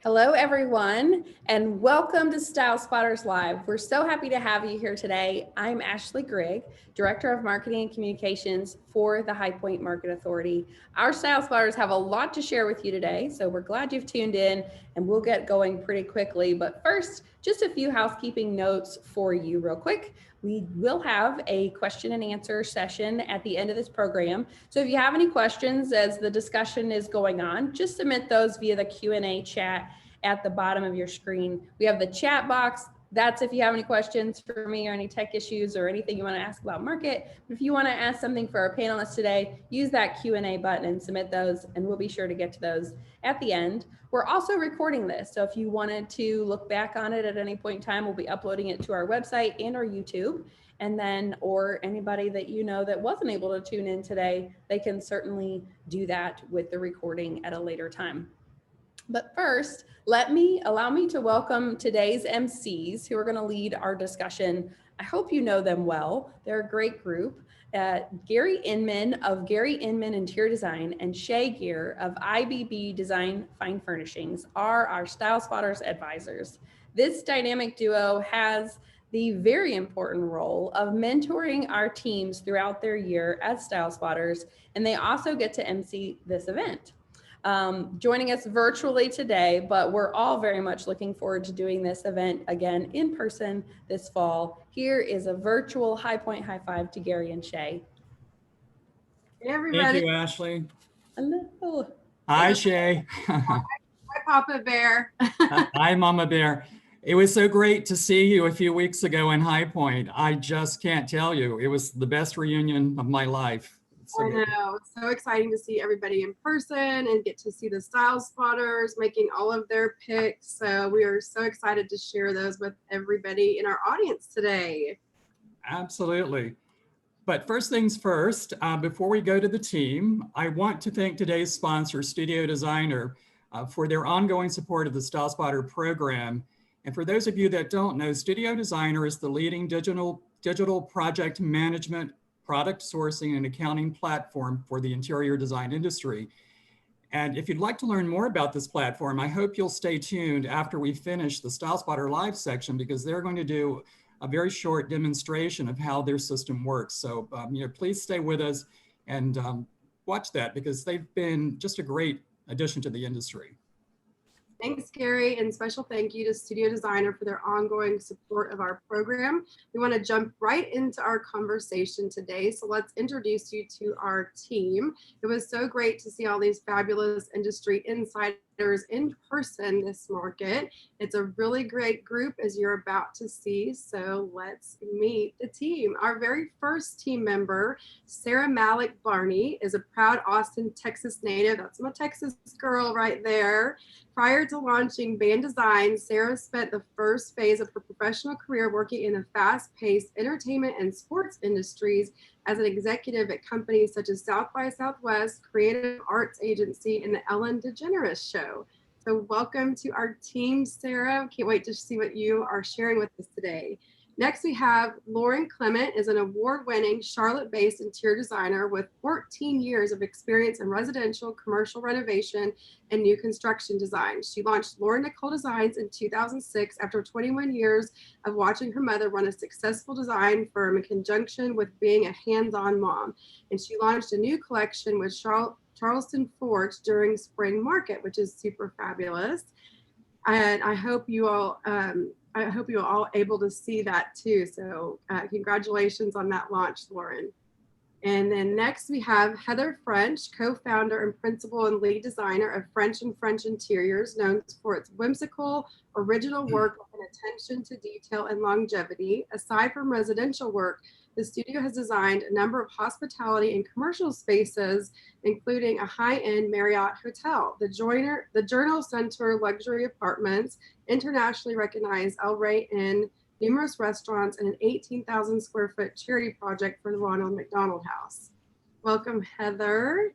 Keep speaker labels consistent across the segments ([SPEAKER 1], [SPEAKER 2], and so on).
[SPEAKER 1] Hello, everyone, and welcome to Style Spotters Live. We're so happy to have you here today. I'm Ashley Grigg, Director of Marketing and Communications for the High Point Market Authority. Our Style Spotters have a lot to share with you today, so we're glad you've tuned in, and we'll get going pretty quickly. But first, just a few housekeeping notes for you real quick. We will have a question and answer session at the end of this program. So if you have any questions as the discussion is going on, just submit those via the Q&A chat at the bottom of your screen. We have the chat box. That's if you have any questions for me or any tech issues or anything you want to ask about market. But if you want to ask something for our panelists today, use that Q&A button and submit those, and we'll be sure to get to those at the end. We're also recording this, so if you wanted to look back on it at any point in time, we'll be uploading it to our website and our YouTube. And then, or anybody that you know that wasn't able to tune in today, they can certainly do that with the recording at a later time. But first, allow me to welcome today's Emcees who are going to lead our discussion. I hope you know them well. They're a great group. Gary Inman of Gary Inman Interior Design and Shay Gear of IBB Design Fine Furnishings are our Style Spotters advisors. This dynamic duo has the very important role of mentoring our teams throughout their year as Style Spotters, and they also get to MC this event. Joining us virtually today, but we're all very much looking forward to doing this event again in person this fall. Here is a virtual High Point high five to Gary and Shay.
[SPEAKER 2] Hey, everybody.
[SPEAKER 3] Thank you, Ashley.
[SPEAKER 1] Hello.
[SPEAKER 3] Hi, Shay.
[SPEAKER 2] Hi, Papa Bear.
[SPEAKER 3] Hi, Mama Bear. It was so great to see you a few weeks ago in High Point. I just can't tell you. It was the best reunion of my life.
[SPEAKER 2] I know. It's so exciting to see everybody in person and get to see the Style Spotters making all of their picks. So we are so excited to share those with everybody in our audience today.
[SPEAKER 3] Absolutely. But first things first, before we go to the team, I want to thank today's sponsor, Studio Designer, for their ongoing support of the Style Spotter program. And for those of you that don't know, Studio Designer is the leading digital project management, product sourcing, and accounting platform for the interior design industry. And if you'd like to learn more about this platform, I hope you'll stay tuned after we finish the Style Spotter Live section, because they're going to do a very short demonstration of how their system works. So please stay with us and watch that, because they've been just a great addition to the industry.
[SPEAKER 2] Thanks, Gary, and special thank you to Studio Designer for their ongoing support of our program. We want to jump right into our conversation today, so let's introduce you to our team. It was so great to see all these fabulous industry insiders in person this market. It's a really great group, as you're about to see, so let's meet the team. Our very first team member, Sarah Malik Barney, is a proud Austin, Texas native. That's my Texas girl right there. Prior to launching Band Design, Sarah spent the first phase of her professional career working in the fast-paced entertainment and sports industries as an executive at companies such as South by Southwest, Creative Arts Agency, and the Ellen DeGeneres Show. So welcome to our team, Sarah. Can't wait to see what you are sharing with us today. Next, we have Lauren Clement, is an award-winning Charlotte-based interior designer with 14 years of experience in residential, commercial renovation, and new construction design. She launched Lauren Nicole Designs in 2006 after 21 years of watching her mother run a successful design firm in conjunction with being a hands-on mom. And she launched a new collection with Charleston Forge during Spring Market, which is super fabulous. And I hope you all able to see that too. So congratulations on that launch, Lauren. And then next we have Heather French, co-founder and principal and lead designer of French and French Interiors, known for its whimsical, original work with an attention to detail and longevity. Aside from residential work, the studio has designed a number of hospitality and commercial spaces, including a high-end Marriott hotel, the Journal Center luxury apartments, internationally recognized El Rey Inn, numerous restaurants, and an 18,000 square foot charity project for the Ronald McDonald House. Welcome, Heather.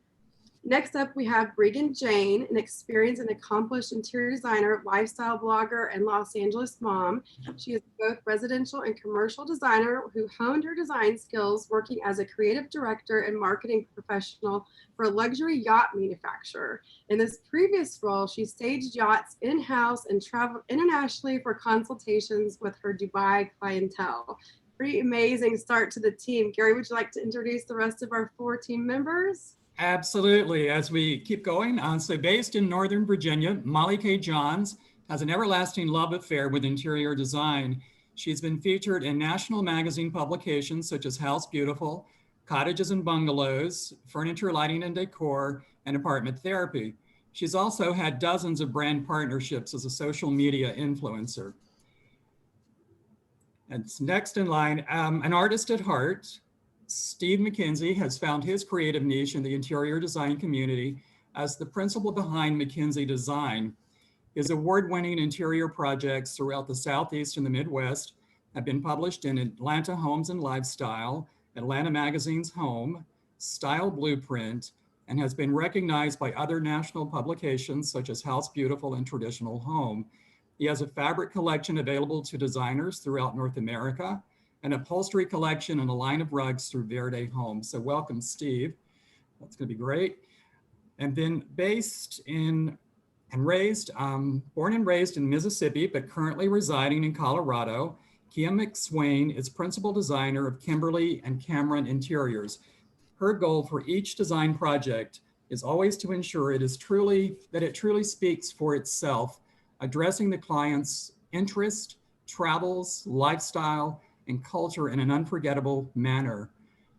[SPEAKER 2] Next up, we have Bregan Jane, an experienced and accomplished interior designer, lifestyle blogger, and Los Angeles mom. She is both residential and commercial designer who honed her design skills working as a creative director and marketing professional for a luxury yacht manufacturer. In this previous role, she staged yachts in-house and traveled internationally for consultations with her Dubai clientele. Pretty amazing start to the team. Gary, would you like to introduce the rest of our 4 team members?
[SPEAKER 3] Absolutely. As we keep going, so based in Northern Virginia, Molly K. Johns has an everlasting love affair with interior design. She's been featured in national magazine publications such as House Beautiful, Cottages and Bungalows, Furniture, Lighting and Decor, and Apartment Therapy. She's also had dozens of brand partnerships as a social media influencer. And next in line, an artist at heart, Steve McKenzie has found his creative niche in the interior design community as the principal behind McKenzie Design. His award-winning interior projects throughout the Southeast and the Midwest have been published in Atlanta Homes and Lifestyle, Atlanta Magazine's Home, Style Blueprint, and has been recognized by other national publications such as House Beautiful and Traditional Home. He has a fabric collection available to designers throughout North America, an upholstery collection, and a line of rugs through Verde Homes. So welcome, Steve. That's gonna be great. And then born and raised in Mississippi, but currently residing in Colorado, Kia McSwain is principal designer of Kimberly and Cameron Interiors. Her goal for each design project is always to ensure that it truly speaks for itself, addressing the client's interest, travels, lifestyle, and culture in an unforgettable manner.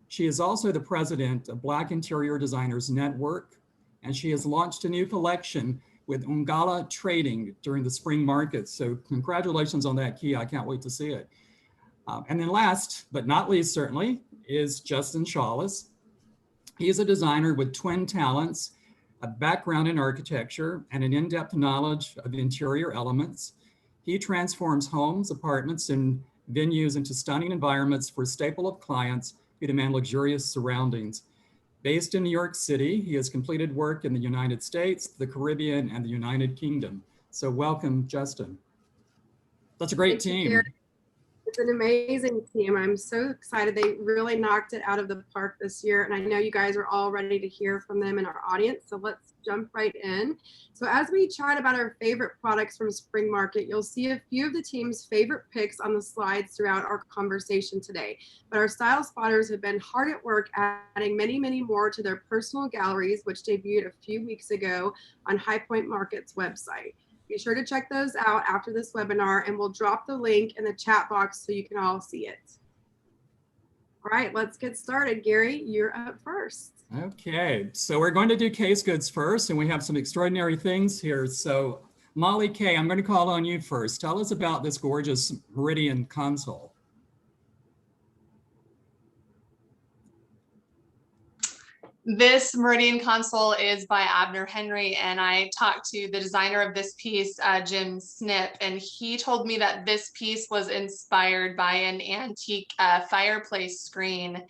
[SPEAKER 3] She is also the president of Black Interior Designers Network, and she has launched a new collection with Ungala Trading during the spring market. So congratulations on that, Kia. I can't wait to see it. And then last, but not least certainly, is Justin Shawless. He is a designer with twin talents, a background in architecture, and an in-depth knowledge of interior elements. He transforms homes, apartments, and venues into stunning environments for a staple of clients who demand luxurious surroundings. Based in New York City, he has completed work in the United States, the Caribbean, and the United Kingdom. So welcome, Justin. That's a great team.
[SPEAKER 2] It's an amazing team. I'm so excited. They really knocked it out of the park this year. And I know you guys are all ready to hear from them in our audience. So let's jump right in. So as we chat about our favorite products from Spring Market, you'll see a few of the team's favorite picks on the slides throughout our conversation today. But our style spotters have been hard at work adding many, many more to their personal galleries, which debuted a few weeks ago on High Point Market's website. Be sure to check those out after this webinar, and we'll drop the link in the chat box so you can all see it. All right, let's get started. Gary, you're up first.
[SPEAKER 3] Okay, so we're going to do case goods first, and we have some extraordinary things here. So Molly K., I'm going to call on you first. Tell us about this gorgeous Meridian console.
[SPEAKER 4] This Meridian console is by Abner Henry, and I talked to the designer of this piece, Jim Snip, and he told me that this piece was inspired by an antique fireplace screen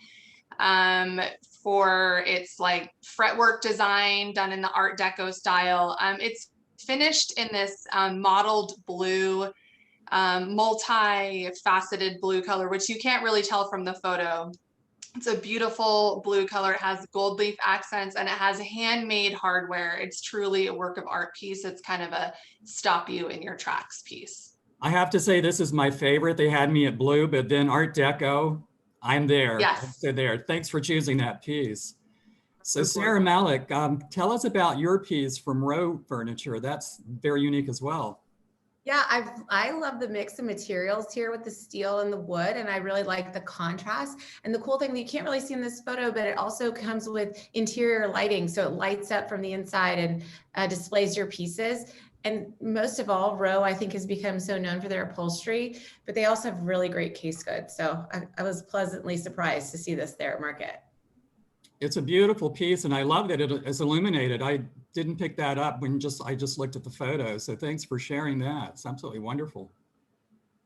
[SPEAKER 4] for its like fretwork design done in the Art Deco style. It's finished in this mottled blue, multi-faceted blue color, which you can't really tell from the photo. It's a beautiful blue color. It has gold leaf accents and it has handmade hardware. It's truly a work of art piece. It's kind of a stop you in your tracks piece.
[SPEAKER 3] I have to say this is my favorite. They had me at blue, but then Art Deco, I'm there.
[SPEAKER 4] Yes.
[SPEAKER 3] They're there. Thanks for choosing that piece. So Sarah Malik, tell us about your piece from Row Furniture. That's very unique as well.
[SPEAKER 5] Yeah, I love the mix of materials here with the steel and the wood, and I really like the contrast. And the cool thing that you can't really see in this photo, but it also comes with interior lighting. So it lights up from the inside and displays your pieces. And most of all, Row, I think, has become so known for their upholstery, but they also have really great case goods. So I was pleasantly surprised to see this there at market.
[SPEAKER 3] It's a beautiful piece, and I love that it is illuminated. I didn't pick that up when I just looked at the photo. So thanks for sharing that. It's absolutely wonderful.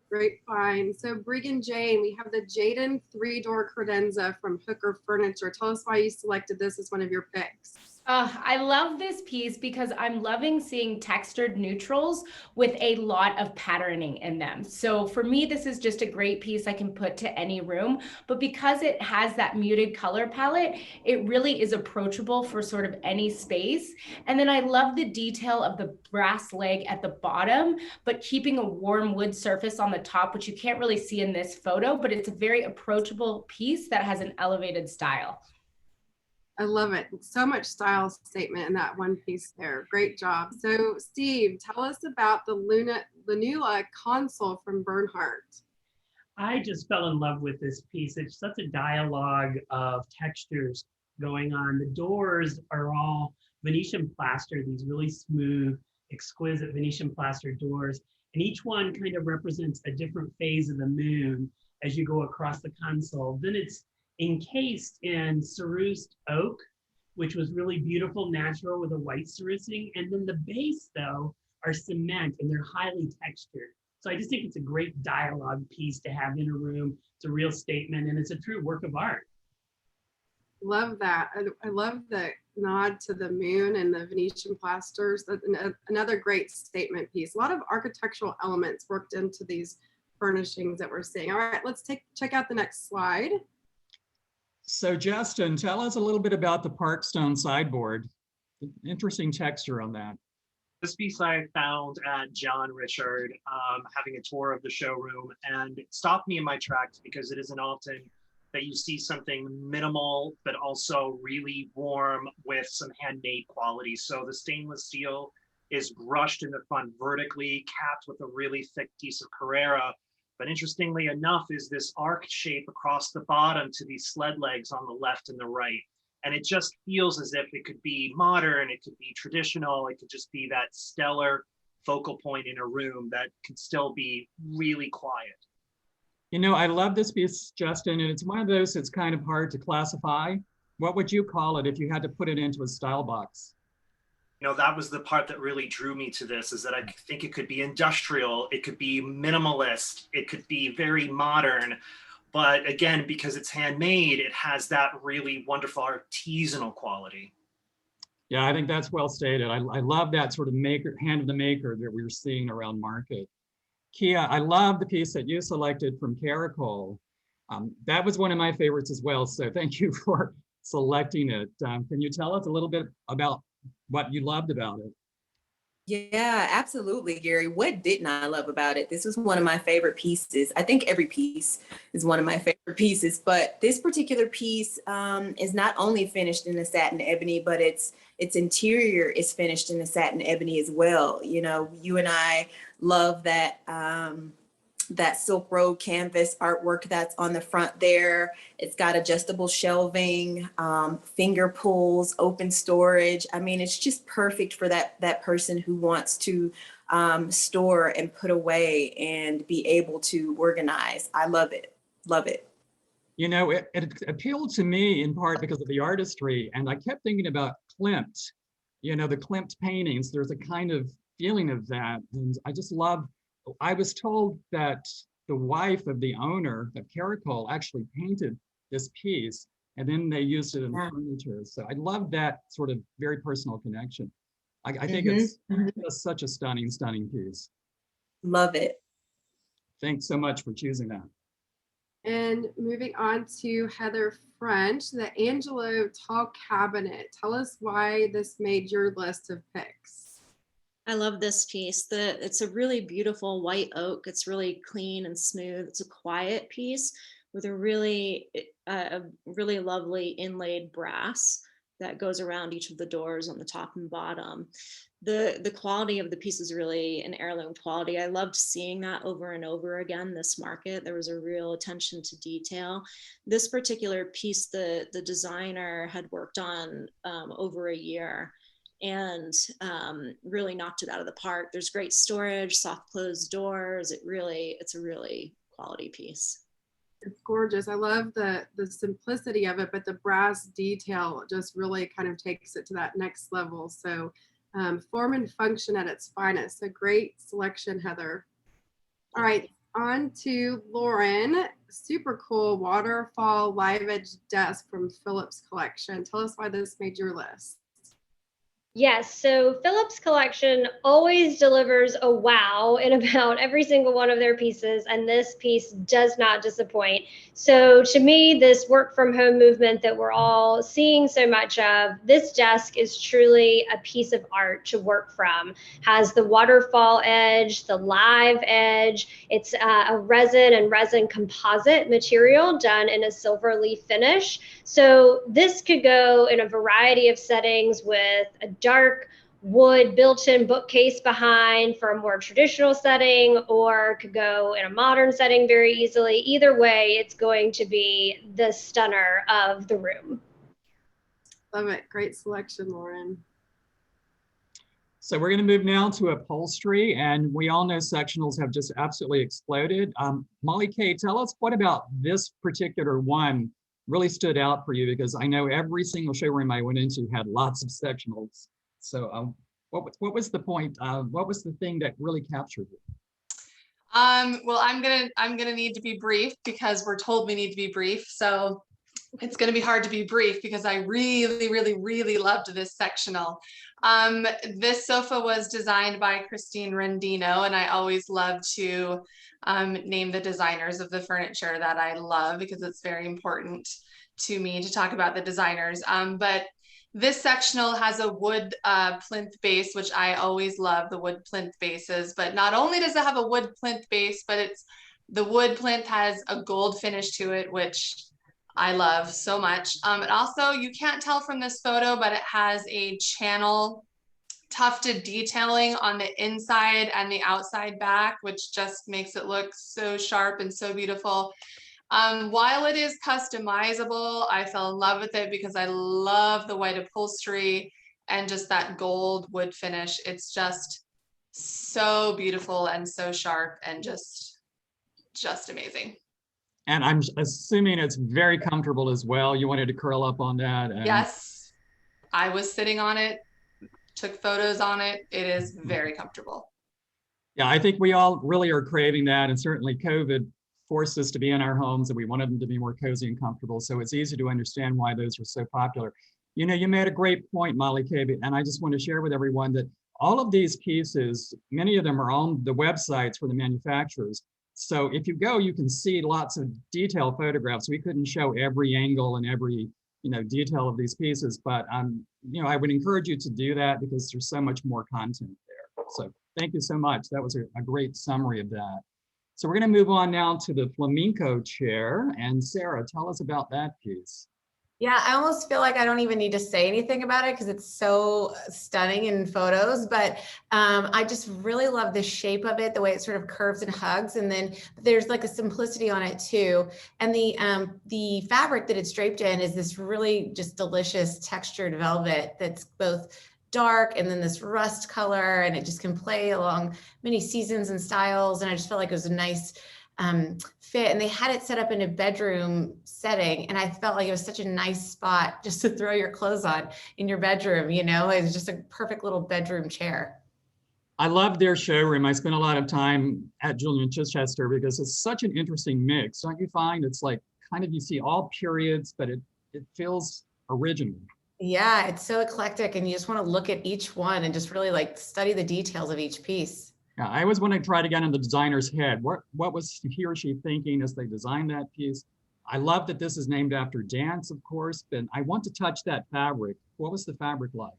[SPEAKER 2] Great find. So Bregan Jane, we have the Jaden 3-door credenza from Hooker Furniture. Tell us why you selected this as one of your picks.
[SPEAKER 6] I love this piece because I'm loving seeing textured neutrals with a lot of patterning in them. So for me, this is just a great piece I can put to any room, but because it has that muted color palette, it really is approachable for sort of any space. And then I love the detail of the brass leg at the bottom, but keeping a warm wood surface on the top, which you can't really see in this photo, but it's a very approachable piece that has an elevated style.
[SPEAKER 2] I love it. So much style statement in that one piece there. Great job. So Steve, tell us about the Lunula console from Bernhardt.
[SPEAKER 7] I just fell in love with this piece. It's such a dialogue of textures going on. The doors are all Venetian plaster, these really smooth, exquisite Venetian plaster doors. And each one kind of represents a different phase of the moon as you go across the console. Then it's encased in cerused oak, which was really beautiful, natural with a white cerusing. And then the base, though, are cement and they're highly textured. So I just think it's a great dialogue piece to have in a room. It's a real statement and it's a true work of art.
[SPEAKER 2] Love that. I love the nod to the moon and the Venetian plasters. That's another great statement piece. A lot of architectural elements worked into these furnishings that we're seeing. All right, let's check out the next slide.
[SPEAKER 3] So Justin, tell us a little bit about the Parkstone sideboard. Interesting texture on that.
[SPEAKER 8] This piece I found at John Richard, having a tour of the showroom, and it stopped me in my tracks because it isn't often that you see something minimal, but also really warm with some handmade quality. So the stainless steel is brushed in the front vertically, capped with a really thick piece of Carrara. But interestingly enough is this arc shape across the bottom to these sled legs on the left and the right. And it just feels as if it could be modern, it could be traditional, it could just be that stellar focal point in a room that can still be really quiet.
[SPEAKER 3] You know, I love this piece, Justin, and it's one of those that's kind of hard to classify. What would you call it if you had to put it into a style box?
[SPEAKER 8] You know, that was the part that really drew me to this, is that I think it could be industrial, it could be minimalist, it could be very modern. But again, because it's handmade, it has that really wonderful artisanal quality.
[SPEAKER 3] Yeah, I think that's well stated. I love that sort of maker, hand of the maker that we were seeing around market. Kia, I love the piece that you selected from Caracol. That was one of my favorites as well. So thank you for selecting it. Can you tell us a little bit about what you loved about it?
[SPEAKER 9] Yeah, absolutely, Gary. What didn't I love about it? This was one of my favorite pieces. I think every piece is one of my favorite pieces, but this particular piece is not only finished in a satin ebony, but its interior is finished in a satin ebony as well. You know, you and I love that that Silk Road canvas artwork that's on the front there. It's got adjustable shelving, finger pulls, open storage. I mean, it's just perfect for that person who wants to store and put away and be able to organize. I love it. Love it.
[SPEAKER 3] You know, it appealed to me in part because of the artistry, and I kept thinking about Klimt. You know, the Klimt paintings, there's a kind of feeling of that, and I just love. I was told that the wife of the owner of Caracol actually painted this piece, and then they used it in furniture. So I love that sort of very personal connection. I think it's just such a stunning, stunning piece.
[SPEAKER 9] Love it.
[SPEAKER 3] Thanks so much for choosing that.
[SPEAKER 2] And moving on to Heather French, the Angelo Tall Cabinet. Tell us why this made your list of picks.
[SPEAKER 10] I love this piece. It's a really beautiful white oak. It's really clean and smooth. It's a quiet piece with a really lovely inlaid brass that goes around each of the doors on the top and bottom. The quality of the piece is really an heirloom quality. I loved seeing that over and over again this market. There was a real attention to detail. This particular piece, the designer had worked on over a year and really knocked it out of the park. There's great storage, soft closed doors. It's a really quality piece.
[SPEAKER 2] It's gorgeous. I love the simplicity of it, but the brass detail just really kind of takes it to that next level. So form and function at its finest. A great selection, Heather. All right, on to Lauren. Super cool waterfall live edge desk from Phillips collection. Tell us why this made your list.
[SPEAKER 11] Yes, so Phillips Collection always delivers a wow in about every single one of their pieces, and this piece does not disappoint. So to me, this work from home movement that we're all seeing so much of, this desk is truly a piece of art to work from. Has the waterfall edge, the live edge. It's a resin and resin composite material done in a silver leaf finish. So this could go in a variety of settings with a dark wood built-in bookcase behind for a more traditional setting, or could go in a modern setting very easily. Either way, it's going to be the stunner of the room.
[SPEAKER 2] Love it. Great selection, Lauren.
[SPEAKER 3] So we're going to move now to upholstery, and we all know sectionals have just absolutely exploded. Molly Kay, tell us, what about this particular one really stood out for you? Because I know every single showroom I went into had lots of sectionals. So what was the point? What was the thing that really captured you?
[SPEAKER 4] Well, I'm gonna need to be brief because we're told we need to be brief. So it's going to be hard to be brief because I really loved this sectional. This sofa was designed by Christine Rendino, and I always love to name the designers of the furniture that I love because it's very important to me to talk about the designers. But this sectional has a wood plinth base, which I always love the wood plinth bases. But not only does it have a wood plinth base, but the wood plinth has a gold finish to it, which I love so much. And also, you can't tell from this photo, but it has a channel tufted detailing on the inside and the outside back, which just makes it look so sharp and so beautiful. While it is customizable, I fell in love with it because I love the white upholstery and just that gold wood finish. It's just so beautiful and so sharp and just amazing.
[SPEAKER 3] And I'm assuming it's very comfortable as well. You wanted to curl up on that. And...
[SPEAKER 4] Yes, I was sitting on it, took photos on it. It is very comfortable.
[SPEAKER 3] Yeah, I think we all really are craving that. And certainly COVID forced us to be in our homes and we wanted them to be more cozy and comfortable. So it's easy to understand why those are so popular. You know, you made a great point, Molly Kay, and I just want to share with everyone that all of these pieces, many of them are on the websites for the manufacturers. So if you go, you can see lots of detailed photographs. We couldn't show every angle and every, detail of these pieces, but I would encourage you to do that because there's so much more content there. So thank you so much. That was a great summary of that. So we're going to move on now to the flamenco chair. And Sarah, tell us about that piece.
[SPEAKER 5] Yeah, I almost feel like I don't even need to say anything about it because it's so stunning in photos, but I just really love the shape of it, the way it sort of curves and hugs. And then there's like a simplicity on it too. And the fabric that it's draped in is this really just delicious textured velvet that's both dark and then this rust color, and it just can play along many seasons and styles. And I just felt like it was a nice fit, and they had it set up in a bedroom setting, and I felt like it was such a nice spot just to throw your clothes on in your bedroom. It was just a perfect little bedroom chair.
[SPEAKER 3] I love their showroom. I spent a lot of time at Julian Chichester because it's such an interesting mix. Don't you find it's like kind of, you see all periods, but it feels original.
[SPEAKER 5] Yeah, it's so eclectic, and you just want to look at each one and just really like study the details of each piece.
[SPEAKER 3] Yeah, I always want to try to get in the designer's head. What was he or she thinking as they designed that piece? I love that this is named after dance, of course, but I want to touch that fabric. What was the fabric like?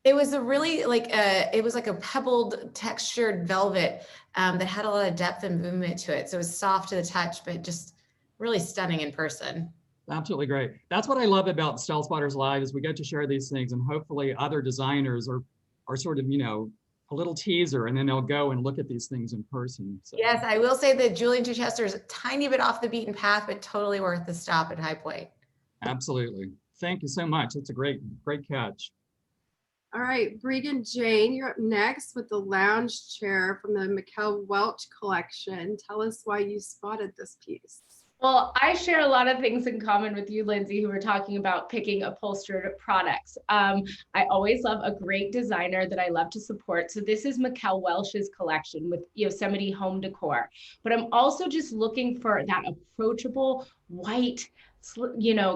[SPEAKER 5] It was a really it was like a pebbled textured velvet that had a lot of depth and movement to it. So it was soft to the touch, but just really stunning in person.
[SPEAKER 3] Absolutely great. That's what I love about StyleSpotters Live is we get to share these things, and hopefully other designers are sort of, a little teaser, and then they'll go and look at these things in person. So.
[SPEAKER 5] Yes, I will say that Julian Chichester is a tiny bit off the beaten path, but totally worth the stop at High Point.
[SPEAKER 3] Absolutely. Thank you so much. It's a great catch.
[SPEAKER 2] All right, Bregan Jane, you're up next with the lounge chair from the Mikkel Welch collection. Tell us why you spotted this piece.
[SPEAKER 6] Well, I share a lot of things in common with you, Lindsay, who were talking about picking upholstered products. I always love a great designer that I love to support. So this is Mikkel Welch's collection with Yosemite home decor. But I'm also just looking for that approachable white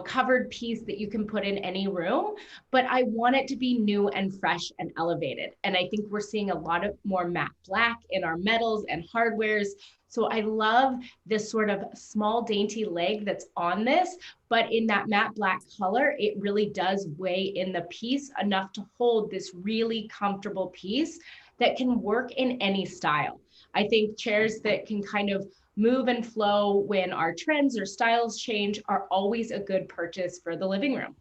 [SPEAKER 6] covered piece that you can put in any room, but I want it to be new and fresh and elevated. And I think we're seeing a lot of more matte black in our metals and hardwares. So I love this sort of small dainty leg that's on this, but in that matte black color, it really does weigh in the piece enough to hold this really comfortable piece that can work in any style. I think chairs that can kind of move and flow when our trends or styles change are always a good purchase for the living room.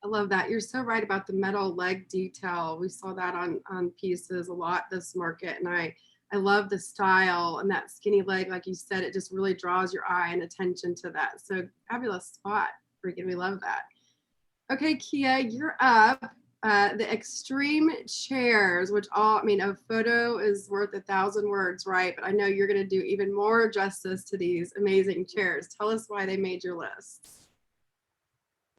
[SPEAKER 2] I love that. You're so right about the metal leg detail. We saw that on pieces a lot this market, and I love the style and that skinny leg. Like you said, it just really draws your eye and attention to that. So fabulous spot. Freaking, we love that. Okay, Kia, you're up. The extreme chairs, which a photo is worth 1,000 words, right? But I know you're going to do even more justice to these amazing chairs. Tell us why they made your list.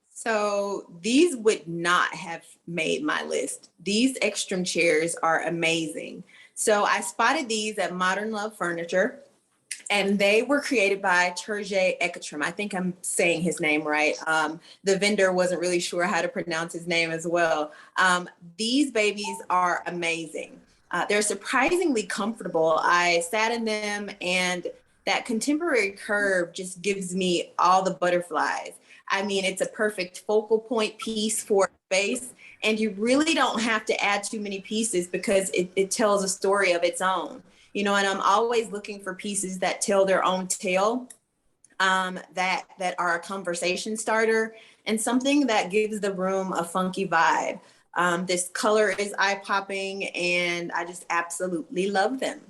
[SPEAKER 9] So these would not have made my list. These extreme chairs are amazing. So I spotted these at Modern Love Furniture, and they were created by Turgay Ekatrim. I think I'm saying his name right. The vendor wasn't really sure how to pronounce his name as well. These babies are amazing. They're surprisingly comfortable. I sat in them, and that contemporary curve just gives me all the butterflies. I mean, it's a perfect focal point piece for space, and you really don't have to add too many pieces because it tells a story of its own. And I'm always looking for pieces that tell their own tale, that are a conversation starter, and something that gives the room a funky vibe. This color is eye-popping, and I just absolutely love them.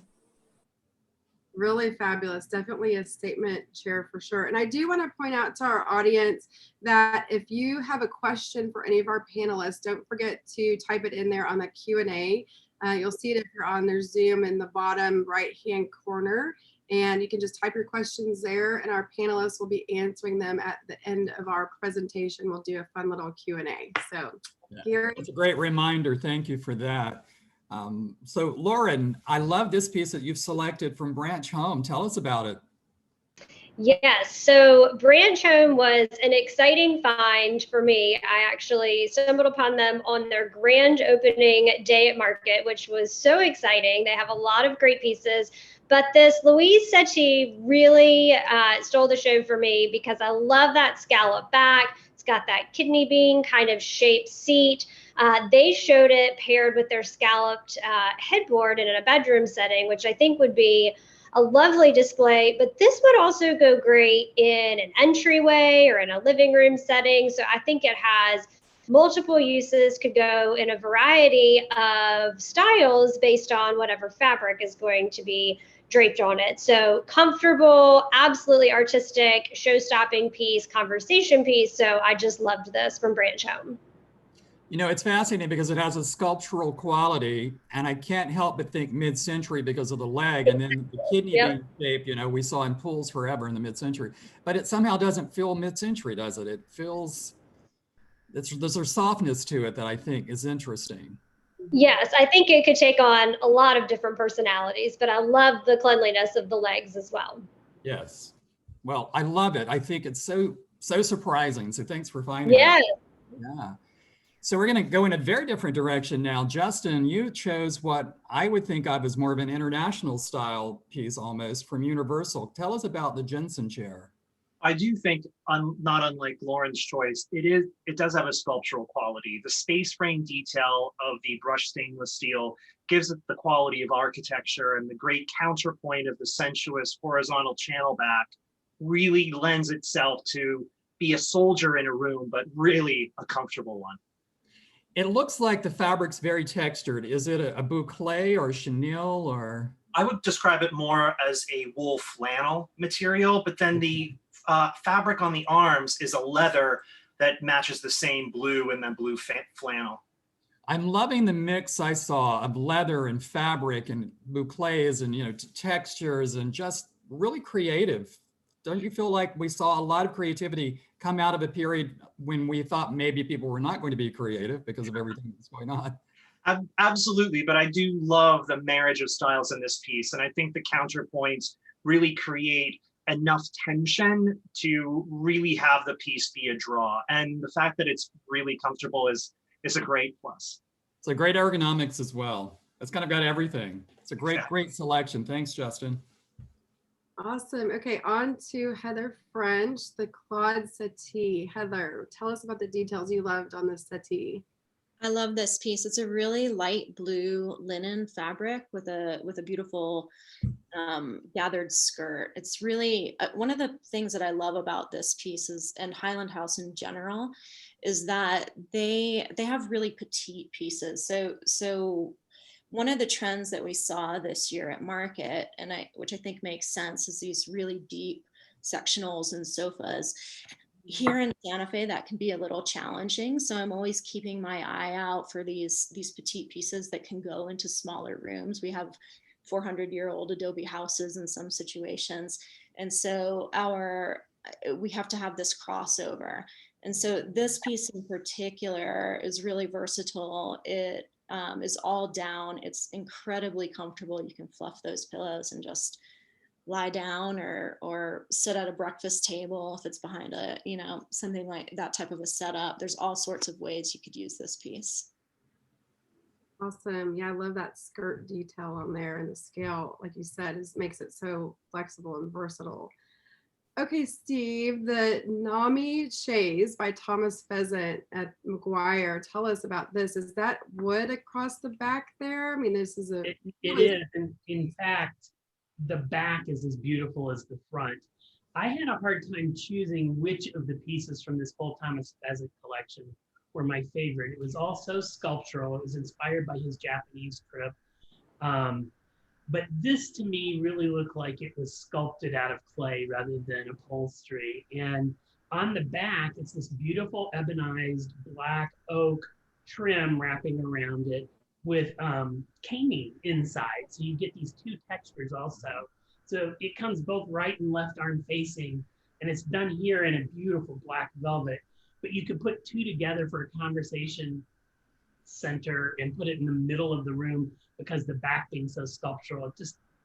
[SPEAKER 2] Really fabulous. Definitely a statement chair for sure. And I do want to point out to our audience that if you have a question for any of our panelists, don't forget to type it in there on the Q&A. You'll see it if you're on their Zoom in the bottom right-hand corner. And you can just type your questions there, and our panelists will be answering them at the end of our presentation. We'll do a fun little Q&A. So here.
[SPEAKER 3] It's a great reminder. Thank you for that. So Lauren, I love this piece that you've selected from Branch Home. Tell us about it.
[SPEAKER 11] Yes, so Branch Home was an exciting find for me. I actually stumbled upon them on their grand opening day at market, which was so exciting. They have a lot of great pieces, but this Louise Settee really stole the show for me because I love that scallop back. It's got that kidney bean kind of shaped seat. They showed it paired with their scalloped headboard and in a bedroom setting, which I think would be a lovely display, but this would also go great in an entryway or in a living room setting. So I think it has multiple uses, could go in a variety of styles based on whatever fabric is going to be draped on it. So comfortable, absolutely artistic, show-stopping piece, conversation piece. So I just loved this from Branch Home.
[SPEAKER 3] It's fascinating because it has a sculptural quality, and I can't help but think mid-century because of the leg, and then the kidney bean shape, we saw in pools forever in the mid-century. But it somehow doesn't feel mid-century, does it? It feels, there's a softness to it that I think is interesting.
[SPEAKER 11] Yes, I think it could take on a lot of different personalities, but I love the cleanliness of the legs as well.
[SPEAKER 3] Yes. Well, I love it. I think it's so surprising. So thanks for finding
[SPEAKER 11] it.
[SPEAKER 3] Yeah. So we're going to go in a very different direction now. Justin, you chose what I would think of as more of an international style piece almost from Universal. Tell us about the Jensen chair.
[SPEAKER 8] I do think, not unlike Lauren's choice, it does have a sculptural quality. The space frame detail of the brushed stainless steel gives it the quality of architecture, and the great counterpoint of the sensuous horizontal channel back really lends itself to be a soldier in a room, but really a comfortable one.
[SPEAKER 3] It looks like the fabric's very textured. Is it a boucle or a chenille or?
[SPEAKER 8] I would describe it more as a wool flannel material, but then the fabric on the arms is a leather that matches the same blue and then blue flannel.
[SPEAKER 3] I'm loving the mix I saw of leather and fabric and boucles and textures and just really creative. Don't you feel like we saw a lot of creativity come out of a period when we thought maybe people were not going to be creative because of everything that's going on?
[SPEAKER 8] Absolutely, but I do love the marriage of styles in this piece. And I think the counterpoints really create enough tension to really have the piece be a draw. And the fact that it's really comfortable is a great plus.
[SPEAKER 3] It's a great ergonomics as well. It's kind of got everything. It's a great selection. Thanks, Justin.
[SPEAKER 2] Awesome. Okay, on to Heather French, the Claude settee. Heather, tell us about the details you loved on this settee.
[SPEAKER 10] I love this piece. It's a really light blue linen fabric with a beautiful gathered skirt. It's really one of the things that I love about this piece is, and Highland House in general, is that they have really petite pieces. So one of the trends that we saw this year at market, and which I think makes sense, is these really deep sectionals and sofas. Here in Santa Fe, that can be a little challenging. So I'm always keeping my eye out for these petite pieces that can go into smaller rooms. We have 400-year-old adobe houses in some situations. And so we have to have this crossover. And so this piece in particular is really versatile. It is all down. It's incredibly comfortable. You can fluff those pillows and just lie down or sit at a breakfast table if it's behind a, something like that type of a setup. There's all sorts of ways you could use this piece.
[SPEAKER 2] Awesome. Yeah, I love that skirt detail on there, and the scale, like you said, makes it so flexible and versatile. Okay, Steve, the Nami Chaise by Thomas Pheasant at McGuire. Tell us about this. Is that wood across the back there? I mean, this is
[SPEAKER 7] It is. And in fact, the back is as beautiful as the front. I had a hard time choosing which of the pieces from this whole Thomas Pheasant collection were my favorite. It was all so sculptural. It was inspired by his Japanese trip. But this to me really looked like it was sculpted out of clay rather than upholstery. And on the back, it's this beautiful ebonized black oak trim wrapping around it with caning inside. So you get these two textures also. So it comes both right and left arm facing, and it's done here in a beautiful black velvet. But you could put two together for a conversation center and put it in the middle of the room because the back being so sculptural,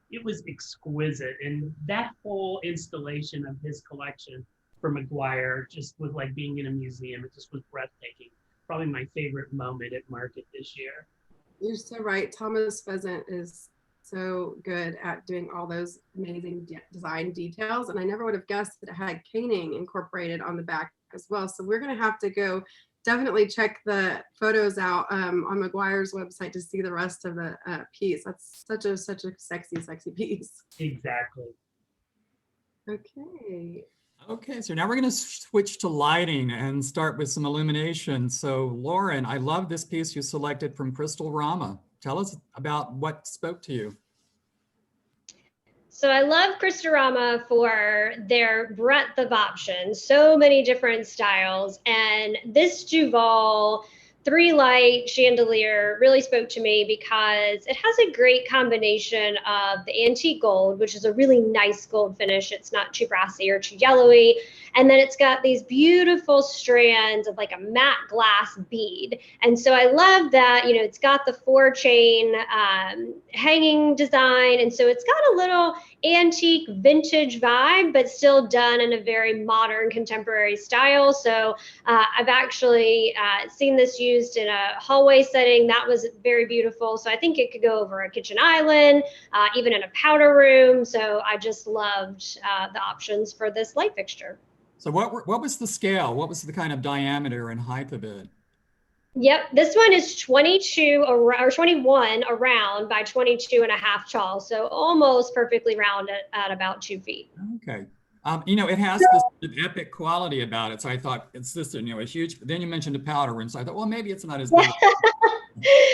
[SPEAKER 7] it was exquisite. And that whole installation of his collection for McGuire just was like being in a museum. It just was breathtaking. Probably my favorite moment at market this year.
[SPEAKER 2] You're so right. Thomas Pheasant is so good at doing all those amazing design details. And I never would have guessed that it had caning incorporated on the back as well. So we're going to have to go definitely check the photos out on McGuire's website to see the rest of the piece. That's such a sexy piece.
[SPEAKER 7] Exactly.
[SPEAKER 2] Okay,
[SPEAKER 3] so now we're going to switch to lighting and start with some illumination. So Lauren, I love this piece you selected from Crystal Rama. Tell us about what spoke to you.
[SPEAKER 11] So I love Cristorama for their breadth of options, so many different styles. And this Duval 3-light chandelier really spoke to me because it has a great combination of the antique gold, which is a really nice gold finish. It's not too brassy or too yellowy. And then it's got these beautiful strands of like a matte glass bead. And so I love that, it's got the 4-chain hanging design. And so it's got a little antique vintage vibe, but still done in a very modern contemporary style. So I've actually seen this used in a hallway setting. That was very beautiful. So I think it could go over a kitchen island, even in a powder room. So I just loved the options for this light fixture.
[SPEAKER 3] So what was the scale? What was the kind of diameter and height of it?
[SPEAKER 11] Yep, this one is 21 around by 22 and a half tall. So almost perfectly round at about 2 feet.
[SPEAKER 3] Okay. It has this epic quality about it. So I thought it's this, a huge, then you mentioned a powder room. So I thought, well, maybe it's not as big.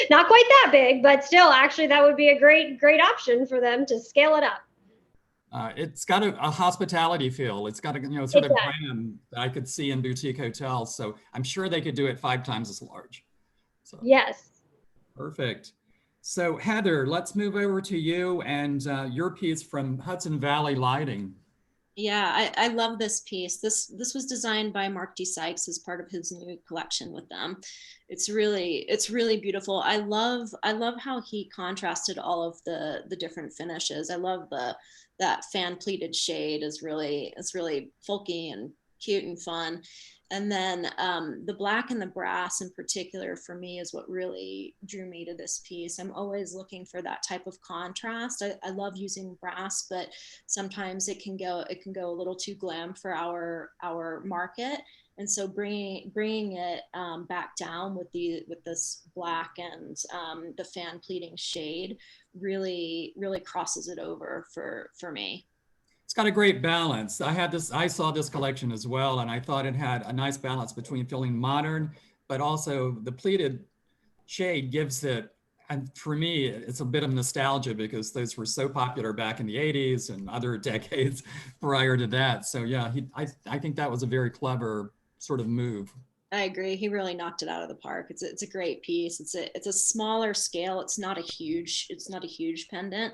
[SPEAKER 11] Not quite that big, but still, actually, that would be a great option for them to scale it up.
[SPEAKER 3] It's got a hospitality feel. It's got a sort of brand that I could see in boutique hotels. So I'm sure they could do it 5 times as large. So,
[SPEAKER 11] yes.
[SPEAKER 3] Perfect. So Heather, let's move over to you and your piece from Hudson Valley Lighting.
[SPEAKER 10] Yeah, I love this piece. This was designed by Mark D. Sykes as part of his new collection with them. It's really beautiful. I love how he contrasted all of the different finishes. I love that fan pleated shade it's really folky and cute and fun. And then the black and the brass in particular for me is what really drew me to this piece. I'm always looking for that type of contrast. I love using brass, but sometimes it can go a little too glam for our market. And so bringing it back down with this black and the fan pleating shade really crosses it over for me.
[SPEAKER 3] It's got a great balance. I saw this collection as well, and I thought it had a nice balance between feeling modern, but also the pleated shade gives it, and for me, it's a bit of nostalgia because those were so popular back in the 80s and other decades prior to that. So yeah, I think that was a very clever sort of move.
[SPEAKER 10] I agree. He really knocked it out of the park. It's a great piece. It's a smaller scale. It's not a huge pendant.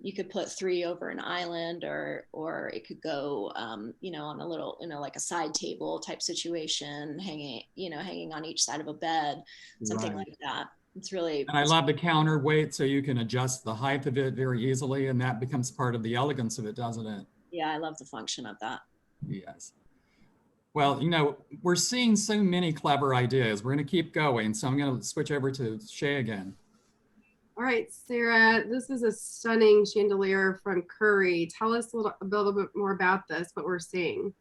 [SPEAKER 10] You could put 3 over an island, or it could go on a little, like a side table type situation, hanging on each side of a bed, something
[SPEAKER 3] Right.
[SPEAKER 10] like that. It's really.
[SPEAKER 3] And I love the counterweight, so you can adjust the height of it very easily, and that becomes part of the elegance of it, doesn't it?
[SPEAKER 10] Yeah, I love the function of that.
[SPEAKER 3] Yes. Well, we're seeing so many clever ideas. We're going to keep going. So I'm going to switch over to Shay again.
[SPEAKER 2] All right, Sarah, this is a stunning chandelier from Curry. Tell us a little bit more about this, what we're seeing.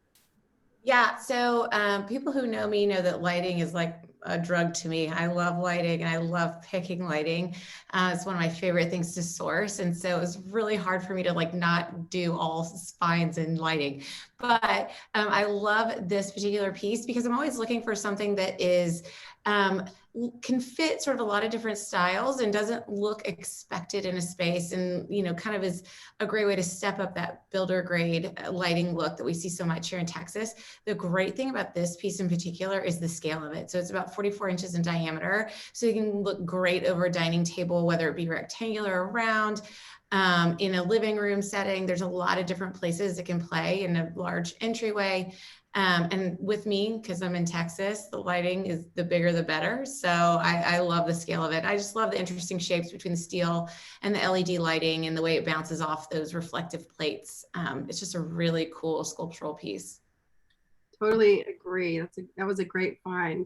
[SPEAKER 5] Yeah, so people who know me know that lighting is like a drug to me. I love lighting and I love picking lighting. It's one of my favorite things to source. And so it was really hard for me to not do all spines and lighting. But I love this particular piece because I'm always looking for something that is can fit sort of a lot of different styles and doesn't look expected in a space, and kind of is a great way to step up that builder grade lighting look that we see so much here in Texas. The great thing about this piece in particular is the scale of it. So it's about 44 inches in diameter, so you can look great over a dining table, whether it be rectangular or round. In a living room setting, there's a lot of different places it can play in a large entryway. And with me, because I'm in Texas, the lighting is the bigger the better. So I love the scale of it. I just love the interesting shapes between the steel and the LED lighting and the way it bounces off those reflective plates. It's just a really cool sculptural piece.
[SPEAKER 2] Totally agree. That was a great find.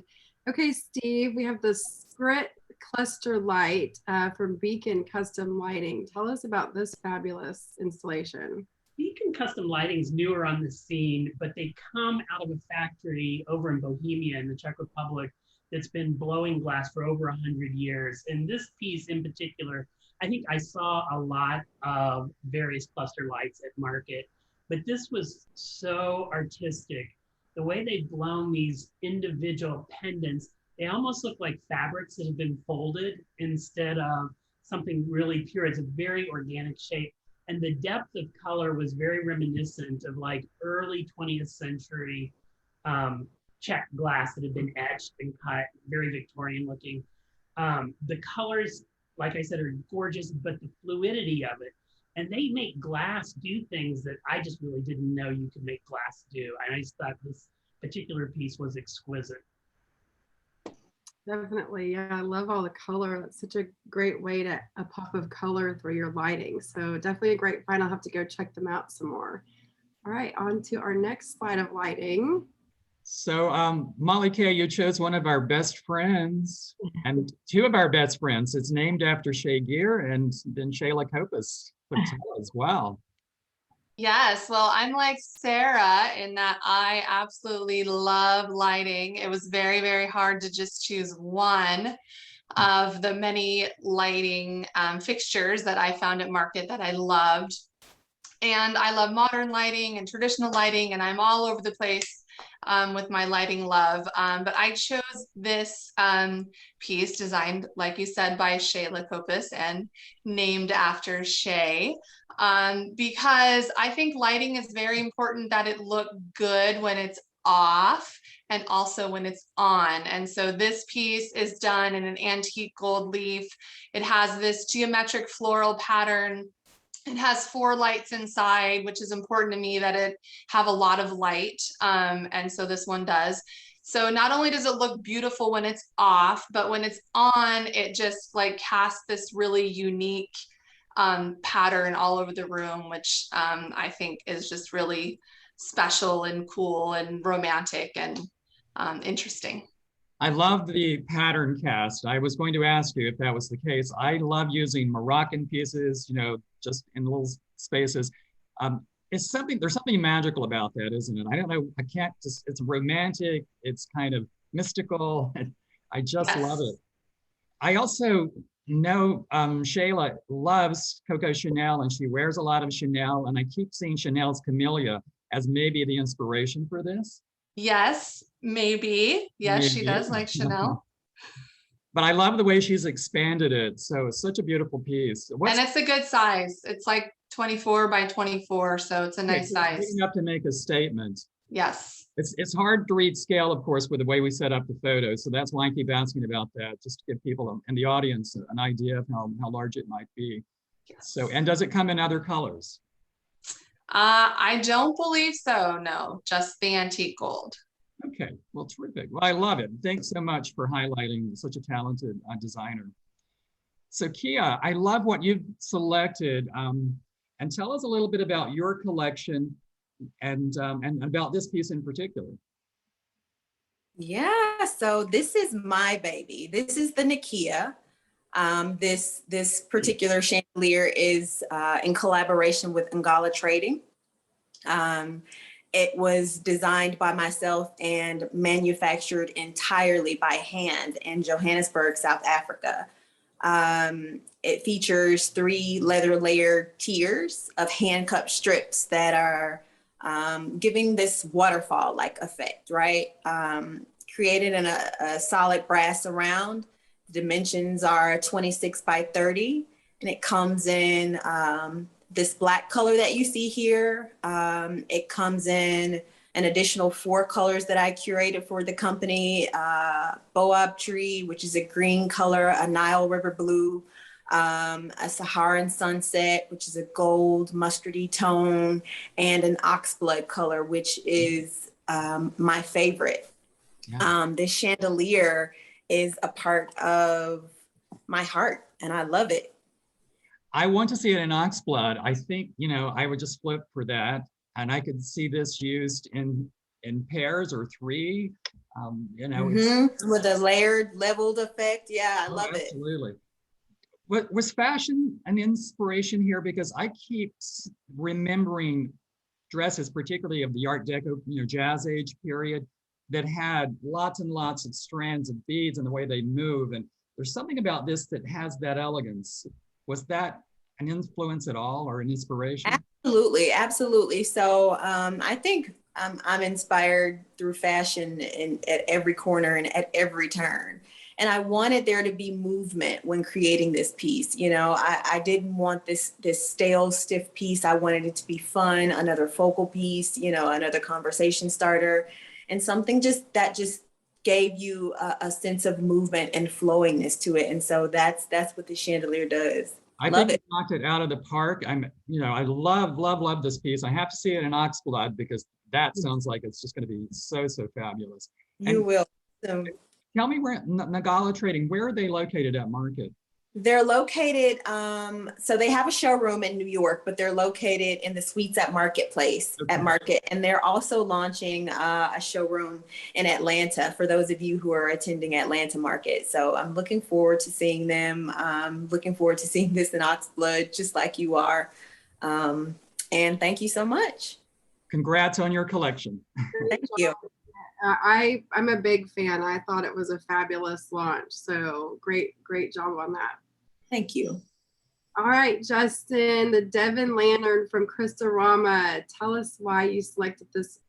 [SPEAKER 2] Okay, Steve, we have the Sprit cluster light from Beacon Custom Lighting. Tell us about this fabulous installation.
[SPEAKER 7] Beacon Custom Lighting is newer on the scene, but they come out of a factory over in Bohemia in the Czech Republic that's been blowing glass for over 100 years. And this piece in particular, I think I saw a lot of various cluster lights at market, but this was so artistic. The way they've blown these individual pendants, they almost look like fabrics that have been folded instead of something really pure. It's a very organic shape. And the depth of color was very reminiscent of early 20th century Czech glass that had been etched and cut, very Victorian looking. The colors, like I said, are gorgeous, but the fluidity of it. And they make glass do things that I just really didn't know you could make glass do. And I just thought this particular piece was exquisite.
[SPEAKER 2] Definitely. Yeah, I love all the color. That's such a great way to a pop of color through your lighting. So definitely a great find. I'll have to go check them out some more. All right, on to our next slide of lighting.
[SPEAKER 3] So Molly Kay, you chose one of our best friends and 2 of our best friends. It's named after Shay Gear and then Shayla Kopis as well.
[SPEAKER 4] Yes, well, I'm like Sarah in that I absolutely love lighting. It was very, very hard to just choose one of the many lighting fixtures that I found at market that I loved. And I love modern lighting and traditional lighting, and I'm all over the place with my lighting love. But I chose this piece designed, like you said, by Shayla Kopis and named after Shay. Because I think lighting is very important that it look good when it's off and also when it's on. And so this piece is done in an antique gold leaf. It has this geometric floral pattern It has 4 lights inside, which is important to me that it have a lot of light. And so this one does. So not only does it look beautiful when it's off, but when it's on, it just like casts this really unique pattern all over the room, which I think is just really special and cool and romantic and interesting.
[SPEAKER 3] I love the pattern cast. I was going to ask you if that was the case. I love using Moroccan pieces, you know, just in little spaces. There's something magical about that, isn't it? I don't know, it's romantic, it's kind of mystical. I just love it. I also know Shayla loves Coco Chanel and she wears a lot of Chanel, and I keep seeing Chanel's Camellia as maybe the inspiration for this.
[SPEAKER 4] Yes, maybe. Yes,
[SPEAKER 3] Maybe.
[SPEAKER 4] she does like Chanel.
[SPEAKER 3] But I love the way she's expanded it. So it's such a beautiful piece.
[SPEAKER 4] And it's a good size. It's like 24 by 24. So it's a nice size.
[SPEAKER 3] Up to make a statement.
[SPEAKER 4] Yes.
[SPEAKER 3] It's hard to read scale, of course, with the way we set up the photos. So that's why I keep asking about that, just to give people in the audience an idea of how large it might be. Yes. So, and does it come in other colors?
[SPEAKER 4] I don't believe so. No, just the antique gold.
[SPEAKER 3] Okay, well, terrific. Well, I love it. Thanks so much for highlighting such a talented designer. So Kia, I love what you've selected. And tell us a little bit about your collection and about this piece in particular.
[SPEAKER 9] Yeah, so this is my baby. This is the Nikia. This particular chandelier is in collaboration with Ngala Trading. It was designed by myself and manufactured entirely by hand in Johannesburg, South Africa. It features 3 leather layered tiers of hand cut strips that are giving this waterfall-like effect, right? Created in a solid brass surround. The dimensions are 26 by 30, and it comes in this black color that you see here. It comes in an additional 4 colors that I curated for the company. Boab tree, which is a green color, a Nile River blue, a Saharan sunset, which is a gold mustardy tone, and an oxblood color, which is my favorite. Yeah. This chandelier is a part of my heart, and I love it.
[SPEAKER 3] I want to see it in oxblood. I think, you know, I would just flip for that, and I could see this used in pairs or 3. You know,
[SPEAKER 9] with a layered, leveled effect. Yeah, I love it.
[SPEAKER 3] Absolutely. Was fashion an inspiration here? Because I keep remembering dresses, particularly of the Art Deco, you know, Jazz Age period, that had lots and lots of strands of beads and the way they move. And there's something about this that has that elegance. Was that an influence at all or an inspiration?
[SPEAKER 9] Absolutely, absolutely. So I think I'm inspired through fashion at every corner and at every turn. And I wanted there to be movement when creating this piece. You know, I didn't want this stale, stiff piece. I wanted it to be fun, another focal piece, you know, another conversation starter, and something that just gave you a sense of movement and flowingness to it. And so that's what the chandelier does.
[SPEAKER 3] I think you knocked it out of the park. I love this piece. I have to see it in oxblood because that sounds like it's just going to be so fabulous.
[SPEAKER 9] You will.
[SPEAKER 3] Tell me where Ngala Trading, where are they located at Market?
[SPEAKER 9] They're located, so they have a showroom in New York, but they're located in the Suites at Marketplace at Market. And they're also launching a showroom in Atlanta for those of you who are attending Atlanta Market. So I'm looking forward to seeing them. Looking forward to seeing this in oxblood, just like you are. And thank you so much.
[SPEAKER 3] Congrats on your collection.
[SPEAKER 9] Thank you.
[SPEAKER 2] I'm a big fan. I thought it was a fabulous launch. So great job on that.
[SPEAKER 9] Thank you.
[SPEAKER 2] All right, Justin, the Devon Lantern from Christorama. Tell us why you selected this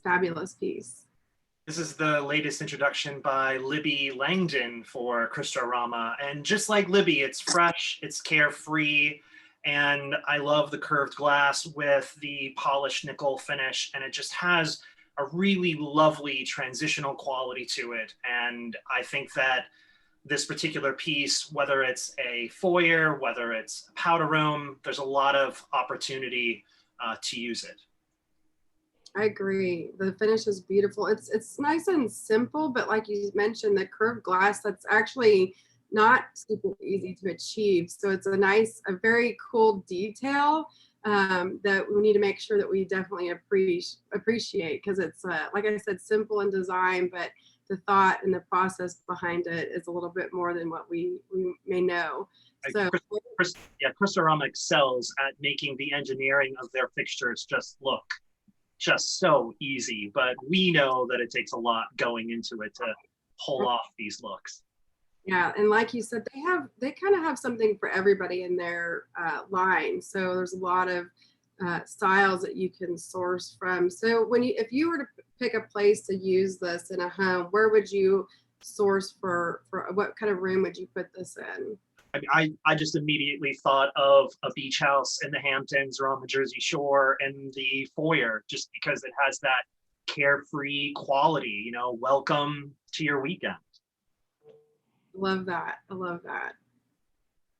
[SPEAKER 2] fabulous piece.
[SPEAKER 8] This is the latest introduction by Libby Langdon for Christorama. And just like Libby, it's fresh, it's carefree, and I love the curved glass with the polished nickel finish, and it just has a really lovely transitional quality to it. And I think that this particular piece, whether it's a foyer, whether it's a powder room, there's a lot of opportunity to use it.
[SPEAKER 2] I agree. The finish is beautiful. It's nice and simple, but like you mentioned, the curved glass, that's actually not super easy to achieve. So it's a very cool detail that we need to make sure that we definitely appreciate, because it's like I said, simple in design, but the thought and the process behind it is a little bit more than what we may know. So
[SPEAKER 8] Chrysorama excels at making the engineering of their fixtures just look just so easy, but we know that it takes a lot going into it to pull off these looks.
[SPEAKER 2] Yeah, and like you said, they kind of have something for everybody in their line. So there's a lot of styles that you can source from. So if you were to pick a place to use this in a home, where would you source for what kind of room would you put this in?
[SPEAKER 8] I just immediately thought of a beach house in the Hamptons or on the Jersey Shore and the foyer, just because it has that carefree quality, you know, welcome to your weekend.
[SPEAKER 2] Love that. I love that.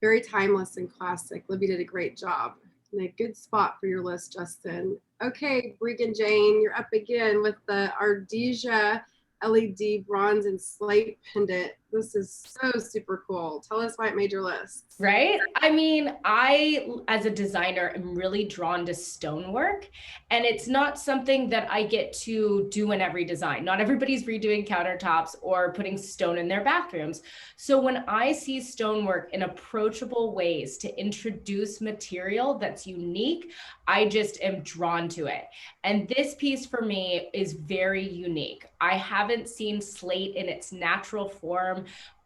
[SPEAKER 2] Very timeless and classic. Libby did a great job. And a good spot for your list, Justin. Okay, Brig and Jane, you're up again with the Ardesia LED bronze and slate pendant. This is so super cool. Tell us why it made your list.
[SPEAKER 6] Right? I mean, I, as a designer, am really drawn to stonework, and it's not something that I get to do in every design. Not everybody's redoing countertops or putting stone in their bathrooms. So when I see stonework in approachable ways to introduce material that's unique, I just am drawn to it. And this piece for me is very unique. I haven't seen slate in its natural form,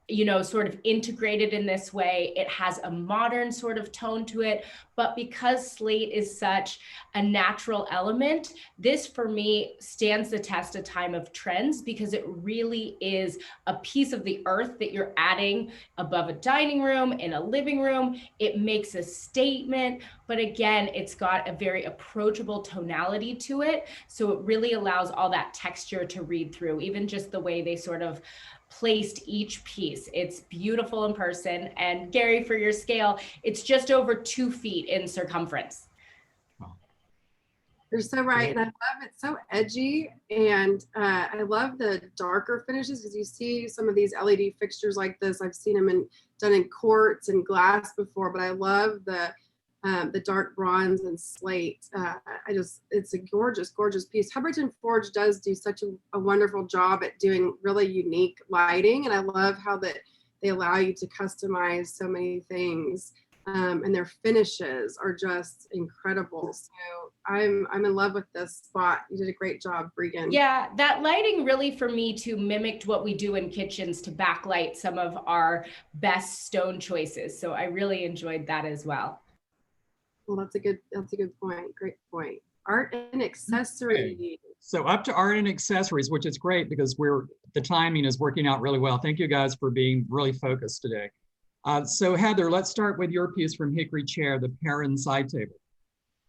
[SPEAKER 6] you know, sort of integrated in this way. It has a modern sort of tone to it, but because slate is such a natural element, this for me stands the test of time of trends, because it really is a piece of the earth that you're adding above a dining room, in a living room. It makes a statement, but again, it's got a very approachable tonality to it. So it really allows all that texture to read through, even just the way they sort of placed each piece. It's beautiful in person. And Gary, for your scale, it's just over 2 feet in circumference.
[SPEAKER 2] You're so right. And I love it. So edgy. And I love the darker finishes, because you see some of these LED fixtures like this. I've seen them done in quartz and glass before, but I love the dark bronze and slate. It's a gorgeous, gorgeous piece. Hubbardton Forge does do such a wonderful job at doing really unique lighting. And I love how that they allow you to customize so many things. And their finishes are just incredible. So I'm in love with this spot. You did a great job, Bregan.
[SPEAKER 6] Yeah, that lighting really for me too mimicked what we do in kitchens to backlight some of our best stone choices. So I really enjoyed that as well.
[SPEAKER 2] Well, that's a good point. Great point. Art and accessories.
[SPEAKER 3] Okay. So up to art and accessories, which is great because the timing is working out really well. Thank you guys for being really focused today. So Heather, let's start with your piece from Hickory Chair, the Perrin side table.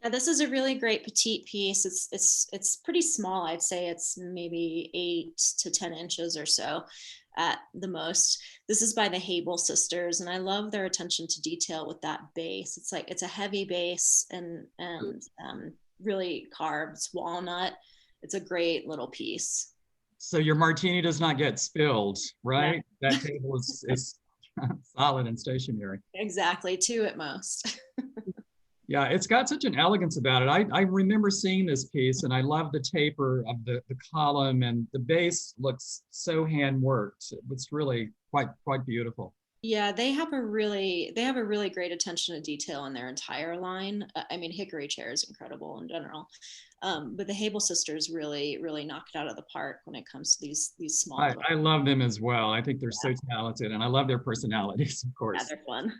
[SPEAKER 10] Now, this is a really great petite piece. It's pretty small. I'd say it's maybe 8 to 10 inches or so at the most. This is by the Hable sisters, and I love their attention to detail with that base. It's a heavy base and really carved. It's walnut. It's a great little piece.
[SPEAKER 3] So your martini does not get spilled, right? Yeah. That table is solid and stationary.
[SPEAKER 10] Exactly, 2 at most.
[SPEAKER 3] Yeah, it's got such an elegance about it. I remember seeing this piece, and I love the taper of the column, and the base looks so hand worked. It's really quite beautiful.
[SPEAKER 10] Yeah, they have a really great attention to detail in their entire line. I mean, Hickory Chair is incredible in general, but the Hable sisters really knock it out of the park when it comes to these small.
[SPEAKER 3] I love them as well. I think they're so talented, and I love their personalities, of course.
[SPEAKER 10] Yeah, they're fun.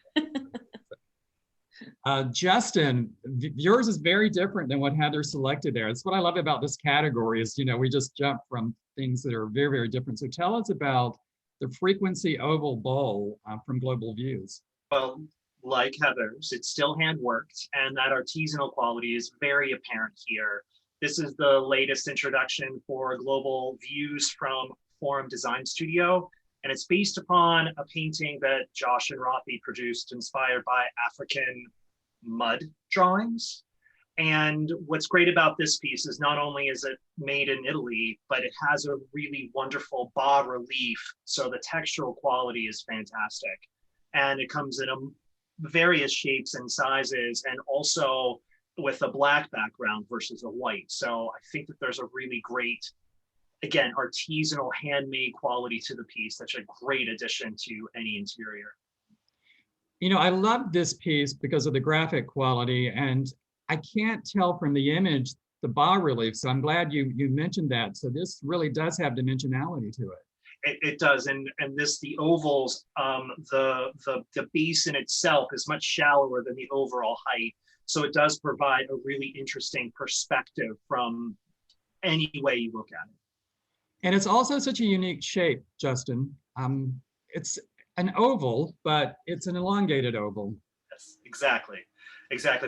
[SPEAKER 3] Justin, yours is very different than what Heather selected there. That's what I love about this category is, we just jump from things that are very, very different. So tell us about the frequency oval bowl from Global Views.
[SPEAKER 8] Well, like Heather's, it's still hand worked, and that artisanal quality is very apparent here. This is the latest introduction for Global Views from Forum Design Studio. And it's based upon a painting that Josh and Rafi produced, inspired by African mud drawings. And what's great about this piece is not only is it made in Italy, but it has a really wonderful bas relief. So the textural quality is fantastic. And it comes in various shapes and sizes, and also with a black background versus a white. So I think that there's a really great, again, artisanal handmade quality to the piece. That's a great addition to any interior.
[SPEAKER 3] You know, I love this piece because of the graphic quality, and I can't tell from the image the bas relief. So I'm glad you mentioned that. So this really does have dimensionality to it.
[SPEAKER 8] It does, and the ovals, the basin itself is much shallower than the overall height. So it does provide a really interesting perspective from any way you look at it.
[SPEAKER 3] And it's also such a unique shape, Justin. It's an oval, but it's an elongated oval.
[SPEAKER 8] Yes, exactly.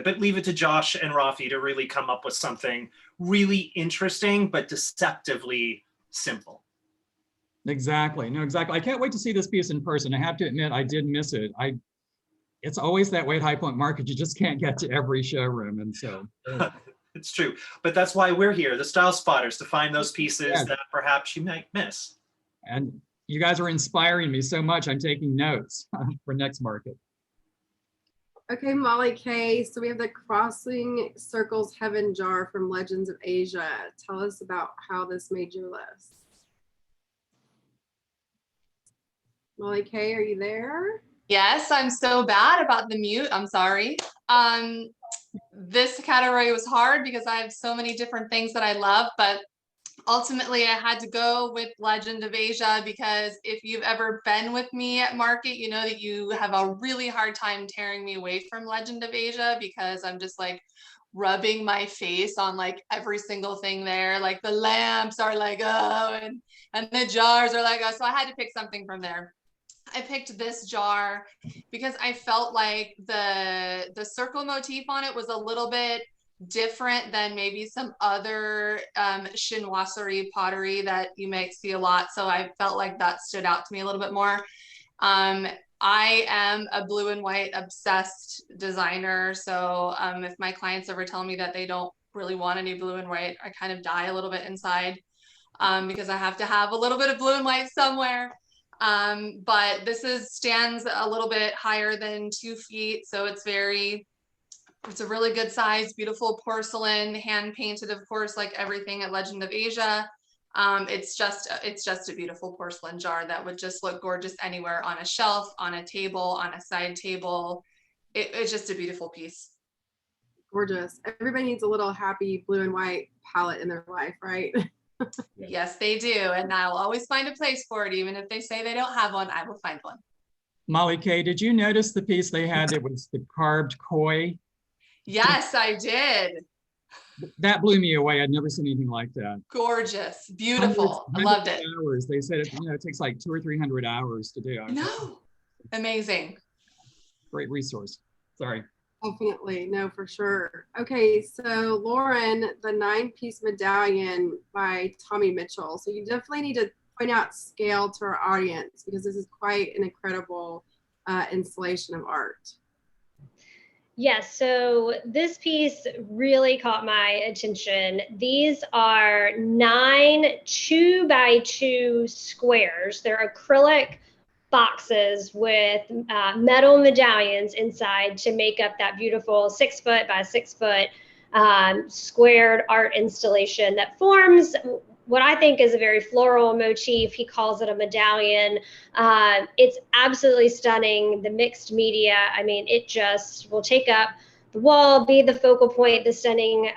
[SPEAKER 8] But leave it to Josh and Rafi to really come up with something really interesting, but deceptively simple.
[SPEAKER 3] Exactly. No, exactly. I can't wait to see this piece in person. I have to admit, I did miss it. It's always that way at High Point Market. You just can't get to every showroom. And so
[SPEAKER 8] it's true. But that's why we're here, the Style Spotters, to find those pieces that perhaps you might miss.
[SPEAKER 3] And you guys are inspiring me so much. I'm taking notes for next market.
[SPEAKER 2] Okay, Molly K. So we have the Crossing Circles Heaven jar from Legends of Asia. Tell us about how this made your list. Molly K, are you there?
[SPEAKER 4] Yes, I'm so bad about the mute. I'm sorry. This category was hard because I have so many different things that I love, but ultimately I had to go with Legend of Asia because if you've ever been with me at market, you know that you have a really hard time tearing me away from Legend of Asia because I'm just like rubbing my face on like every single thing there. Like the lamps are like, oh, and the jars are like, oh. So I had to pick something from there. I picked this jar because I felt like the circle motif on it was a little bit different than maybe some other chinoiserie pottery that you might see a lot. So I felt like that stood out to me a little bit more. I am a blue and white obsessed designer. So if my clients ever tell me that they don't really want any blue and white, I kind of die a little bit inside because I have to have a little bit of blue and white somewhere. But this stands a little bit higher than 2 feet. So it's a really good size, beautiful porcelain, hand painted, of course, like everything at Legend of Asia. It's just a beautiful porcelain jar that would just look gorgeous anywhere on a shelf, on a table, on a side table. It's just a beautiful piece.
[SPEAKER 2] Gorgeous. Everybody needs a little happy blue and white palette in their life, right?
[SPEAKER 4] Yes, they do. And I'll always find a place for it. Even if they say they don't have one, I will find one.
[SPEAKER 3] Molly K, did you notice the piece they had that was the carved koi?
[SPEAKER 4] Yes, I did.
[SPEAKER 3] That blew me away. I'd never seen anything like that.
[SPEAKER 4] Gorgeous, beautiful. I loved it.
[SPEAKER 3] Hours. They said it takes like 200 or 300 hours to do.
[SPEAKER 4] No, amazing.
[SPEAKER 3] Great resource. Sorry.
[SPEAKER 2] Definitely, no, for sure. Okay, so Lauren, the 9-piece medallion by Tommy Mitchell. So you definitely need to point out scale to our audience because this is quite an incredible installation of art.
[SPEAKER 11] Yes, so this piece really caught my attention. These are 9 2x2 squares. They're acrylic boxes with metal medallions inside to make up that beautiful 6 foot by 6 foot squared art installation that forms what I think is a very floral motif. He calls it a medallion. It's absolutely stunning. The mixed media, I mean, it just will take up the wall, be the focal point, the stunning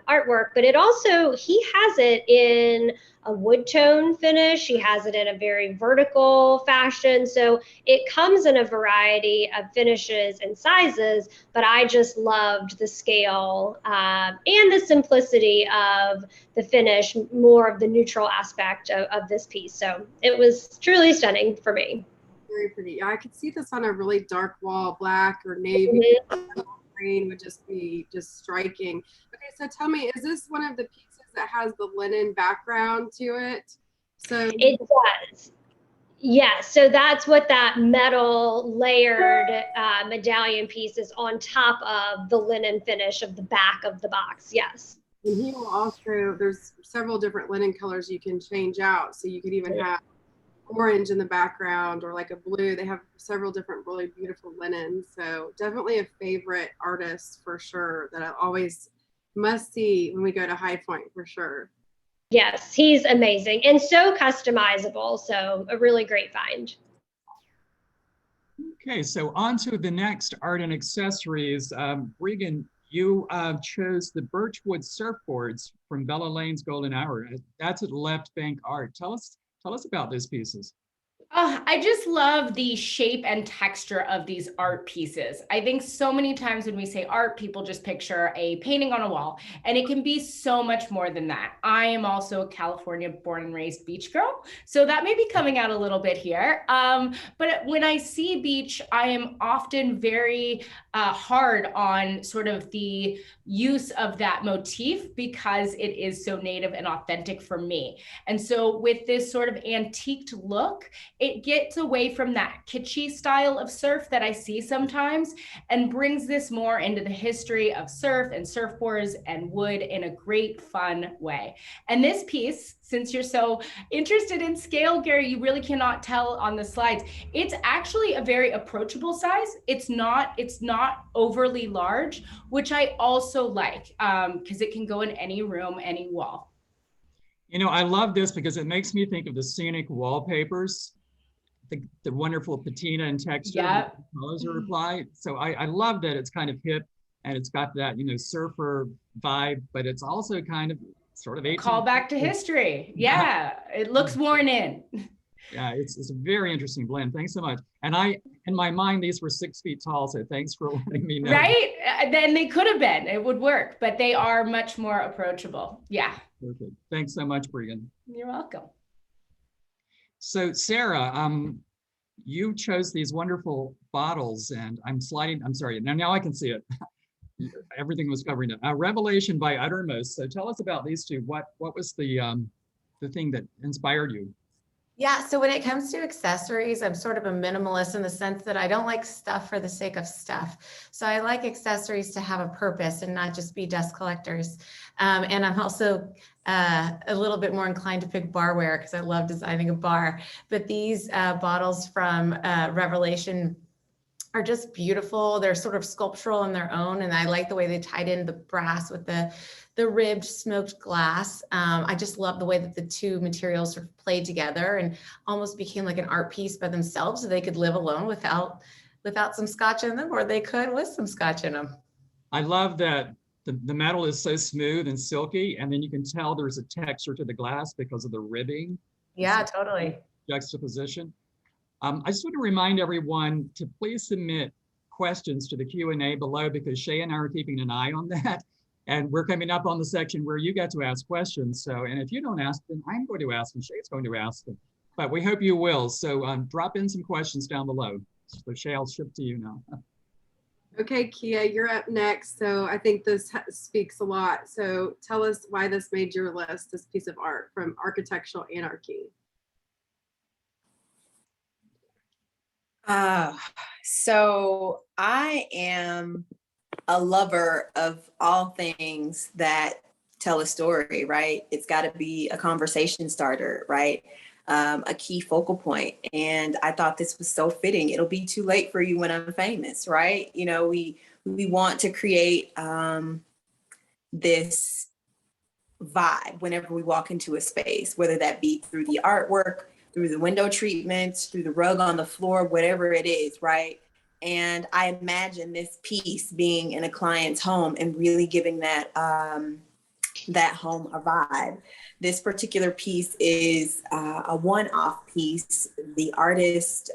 [SPEAKER 11] artwork, but it also, he has it in a wood tone finish. He has it in a very vertical fashion. So it comes in a variety of finishes and sizes, but I just loved the scale and the simplicity of the finish, more of the neutral aspect of this piece. So it was truly stunning for me.
[SPEAKER 2] Very pretty. Yeah, I could see this on a really dark wall, black or navy. Green would just be striking. Okay, so tell me, is this one of the pieces that has the linen background to it? So
[SPEAKER 11] it does. Yeah, so that's what that metal layered medallion piece is on top of the linen finish of the back of the box. Yes.
[SPEAKER 2] And he will also, there's several different linen colors you can change out. So you could even have orange in the background or like a blue. They have several different really beautiful linens. So definitely a favorite artist for sure that I always must see when we go to High Point for sure.
[SPEAKER 11] Yes, he's amazing and so customizable. So a really great find.
[SPEAKER 3] Okay, so on to the next art and accessories. Regan, you chose the Birchwood surfboards from Bella Lane's Golden Hour. That's at Left Bank Art. Tell us about those pieces.
[SPEAKER 6] I just love the shape and texture of these art pieces. I think so many times when we say art, people just picture a painting on a wall, and it can be so much more than that. I am also a California born and raised beach girl, so that may be coming out a little bit here. But when I see beach, I am often very hard on sort of the use of that motif because it is so native and authentic for me. And so with this sort of antiqued look, it gets away from that kitschy style of surf that I see sometimes and brings this more into the history of surf and surfboards and wood in a great fun way. And this piece, since you're so interested in scale, Gary, you really cannot tell on the slides. It's actually a very approachable size. It's not overly large, which I also like because it can go in any room, any wall.
[SPEAKER 3] You know, I love this because it makes me think of the scenic wallpapers, the wonderful patina and texture,
[SPEAKER 6] yep.
[SPEAKER 3] Colors are applied. So I love that it's kind of hip and it's got that, you know, surfer vibe, but it's also kind of sort of 18th
[SPEAKER 6] call back to history. Yeah, it looks worn in.
[SPEAKER 3] Yeah, it's a very interesting blend. Thanks so much. And in my mind, these were 6 feet tall. So thanks for letting me know.
[SPEAKER 6] Right? Then they could have been, it would work, but they are much more approachable. Yeah.
[SPEAKER 3] Perfect. Thanks so much, Bregan.
[SPEAKER 6] You're welcome.
[SPEAKER 3] So Sarah, you chose these wonderful bottles and I'm sorry, now I can see it. Everything was covering it. Revelation by Uttermost. So tell us about these two. What was the thing that inspired you?
[SPEAKER 5] Yeah, so when it comes to accessories, I'm sort of a minimalist in the sense that I don't like stuff for the sake of stuff. So I like accessories to have a purpose and not just be dust collectors. And I'm also a little bit more inclined to pick barware because I love designing a bar. But these bottles from Revelation are just beautiful. They're sort of sculptural in their own. And I like the way they tied in the brass with the ribbed smoked glass. I just love the way that the two materials sort of played together and almost became like an art piece by themselves. So they could live alone without some scotch in them, or they could with some scotch in them.
[SPEAKER 3] I love that the metal is so smooth and silky, and then you can tell there's a texture to the glass because of the ribbing.
[SPEAKER 5] Yeah, totally.
[SPEAKER 3] Juxtaposition. I just want to remind everyone to please submit questions to the Q&A below because Shay and I are keeping an eye on that. And we're coming up on the section where you get to ask questions. So, and if you don't ask them, I'm going to ask them, Shay's going to ask them. But we hope you will. So drop in some questions down below. So Shay, I'll shift to you now.
[SPEAKER 2] Okay, Kia, you're up next. So I think this speaks a lot. So tell us why this made your list, this piece of art from Architectural Anarchy.
[SPEAKER 9] So I am a lover of all things that tell a story, right? It's got to be a conversation starter, right? A key focal point. And I thought this was so fitting. It'll be too late for you when I'm famous, right? You know, we want to create this vibe whenever we walk into a space, whether that be through the artwork, through the window treatments, through the rug on the floor, whatever it is, right? And I imagine this piece being in a client's home and really giving that that home a vibe. This particular piece is a one-off piece. The artist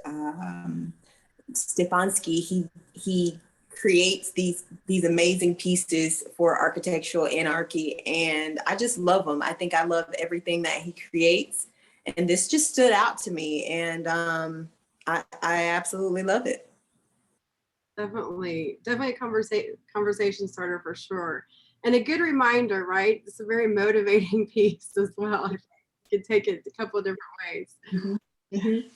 [SPEAKER 9] Stefanski, he creates these amazing pieces for Architectural Anarchy, and I just love them. I think I love everything that he creates, and this just stood out to me, and I absolutely love it.
[SPEAKER 2] Definitely a conversation starter for sure. And a good reminder, right? It's a very motivating piece as well. You can take it a couple of different ways.
[SPEAKER 9] Mm-hmm.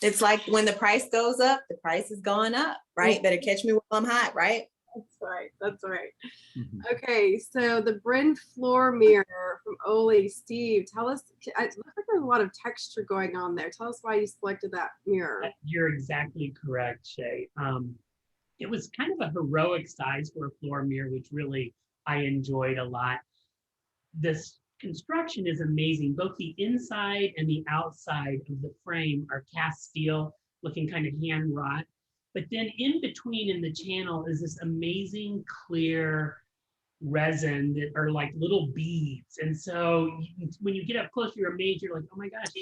[SPEAKER 9] It's like when the price goes up, the price is going up, right? Better catch me while I'm hot, right?
[SPEAKER 2] That's right. That's right.
[SPEAKER 3] Mhm.
[SPEAKER 2] Okay, so the Bryn floor mirror from Oli. Steve, tell us, it looks like there's a lot of texture going on there. Tell us why you selected that mirror.
[SPEAKER 7] You're exactly correct, Shay. It was kind of a heroic size for a floor mirror, which really I enjoyed a lot. This construction is amazing. Both the inside and the outside of the frame are cast steel, looking kind of hand wrought. But then in between in the channel is this amazing clear resin that are like little beads. And so when you get up close, you're amazed. You're like, oh my gosh,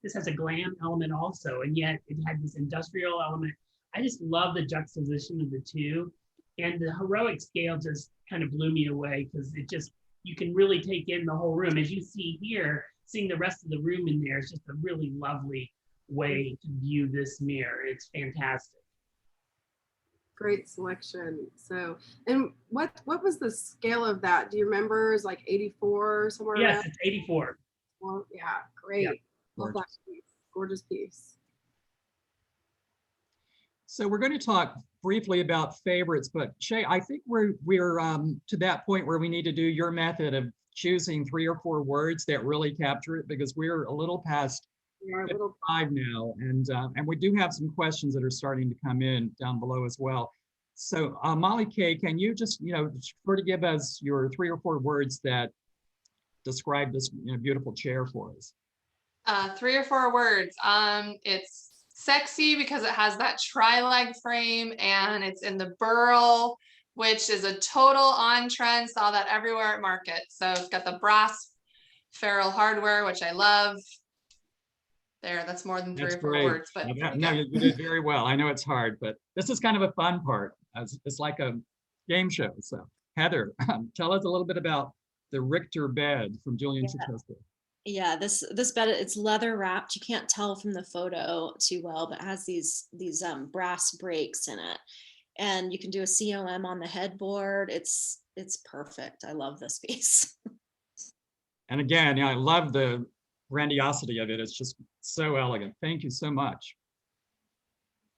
[SPEAKER 7] this has a glam element also. And yet it had this industrial element. I just love the juxtaposition of the two. And the heroic scale just kind of blew me away because it just, you can really take in the whole room. As you see here, seeing the rest of the room in there is just a really lovely way to view this mirror. It's fantastic.
[SPEAKER 2] Great selection. So, and what was the scale of that? Do you remember? It's like 84 somewhere
[SPEAKER 7] Yes,
[SPEAKER 2] around?
[SPEAKER 7] it's 84.
[SPEAKER 2] Well, yeah, great.
[SPEAKER 7] Yeah,
[SPEAKER 2] Love that piece. Gorgeous piece.
[SPEAKER 3] So we're going to talk briefly about favorites, but Shay, I think we're to that point where we need to do your method of choosing 3 or 4 words that really capture it, because we're a little past
[SPEAKER 2] We are a little
[SPEAKER 3] 5 now, and we do have some questions that are starting to come in down below as well. So Molly Kay, can you just sort of give us your 3 or 4 words that describe this beautiful chair for us?
[SPEAKER 4] 3 or 4 words. It's sexy because it has that tri-leg frame, and it's in the burl, which is a total on trend. Saw that everywhere at market. So it's got the brass ferrule hardware, which I love. There, that's more than 3
[SPEAKER 3] That's
[SPEAKER 4] or 4
[SPEAKER 3] great.
[SPEAKER 4] words, but
[SPEAKER 3] No, you did very well. I know it's hard, but this is kind of a fun part. It's like a game show. So Heather, tell us a little bit about the Richter bed from Julian Chichester.
[SPEAKER 10] Yeah, this bed, it's leather wrapped. You can't tell from the photo too well, but it has these brass brakes in it, and you can do a COM on the headboard. It's perfect. I love this piece.
[SPEAKER 3] And again, I love the grandiosity of it. It's just so elegant. Thank you so much.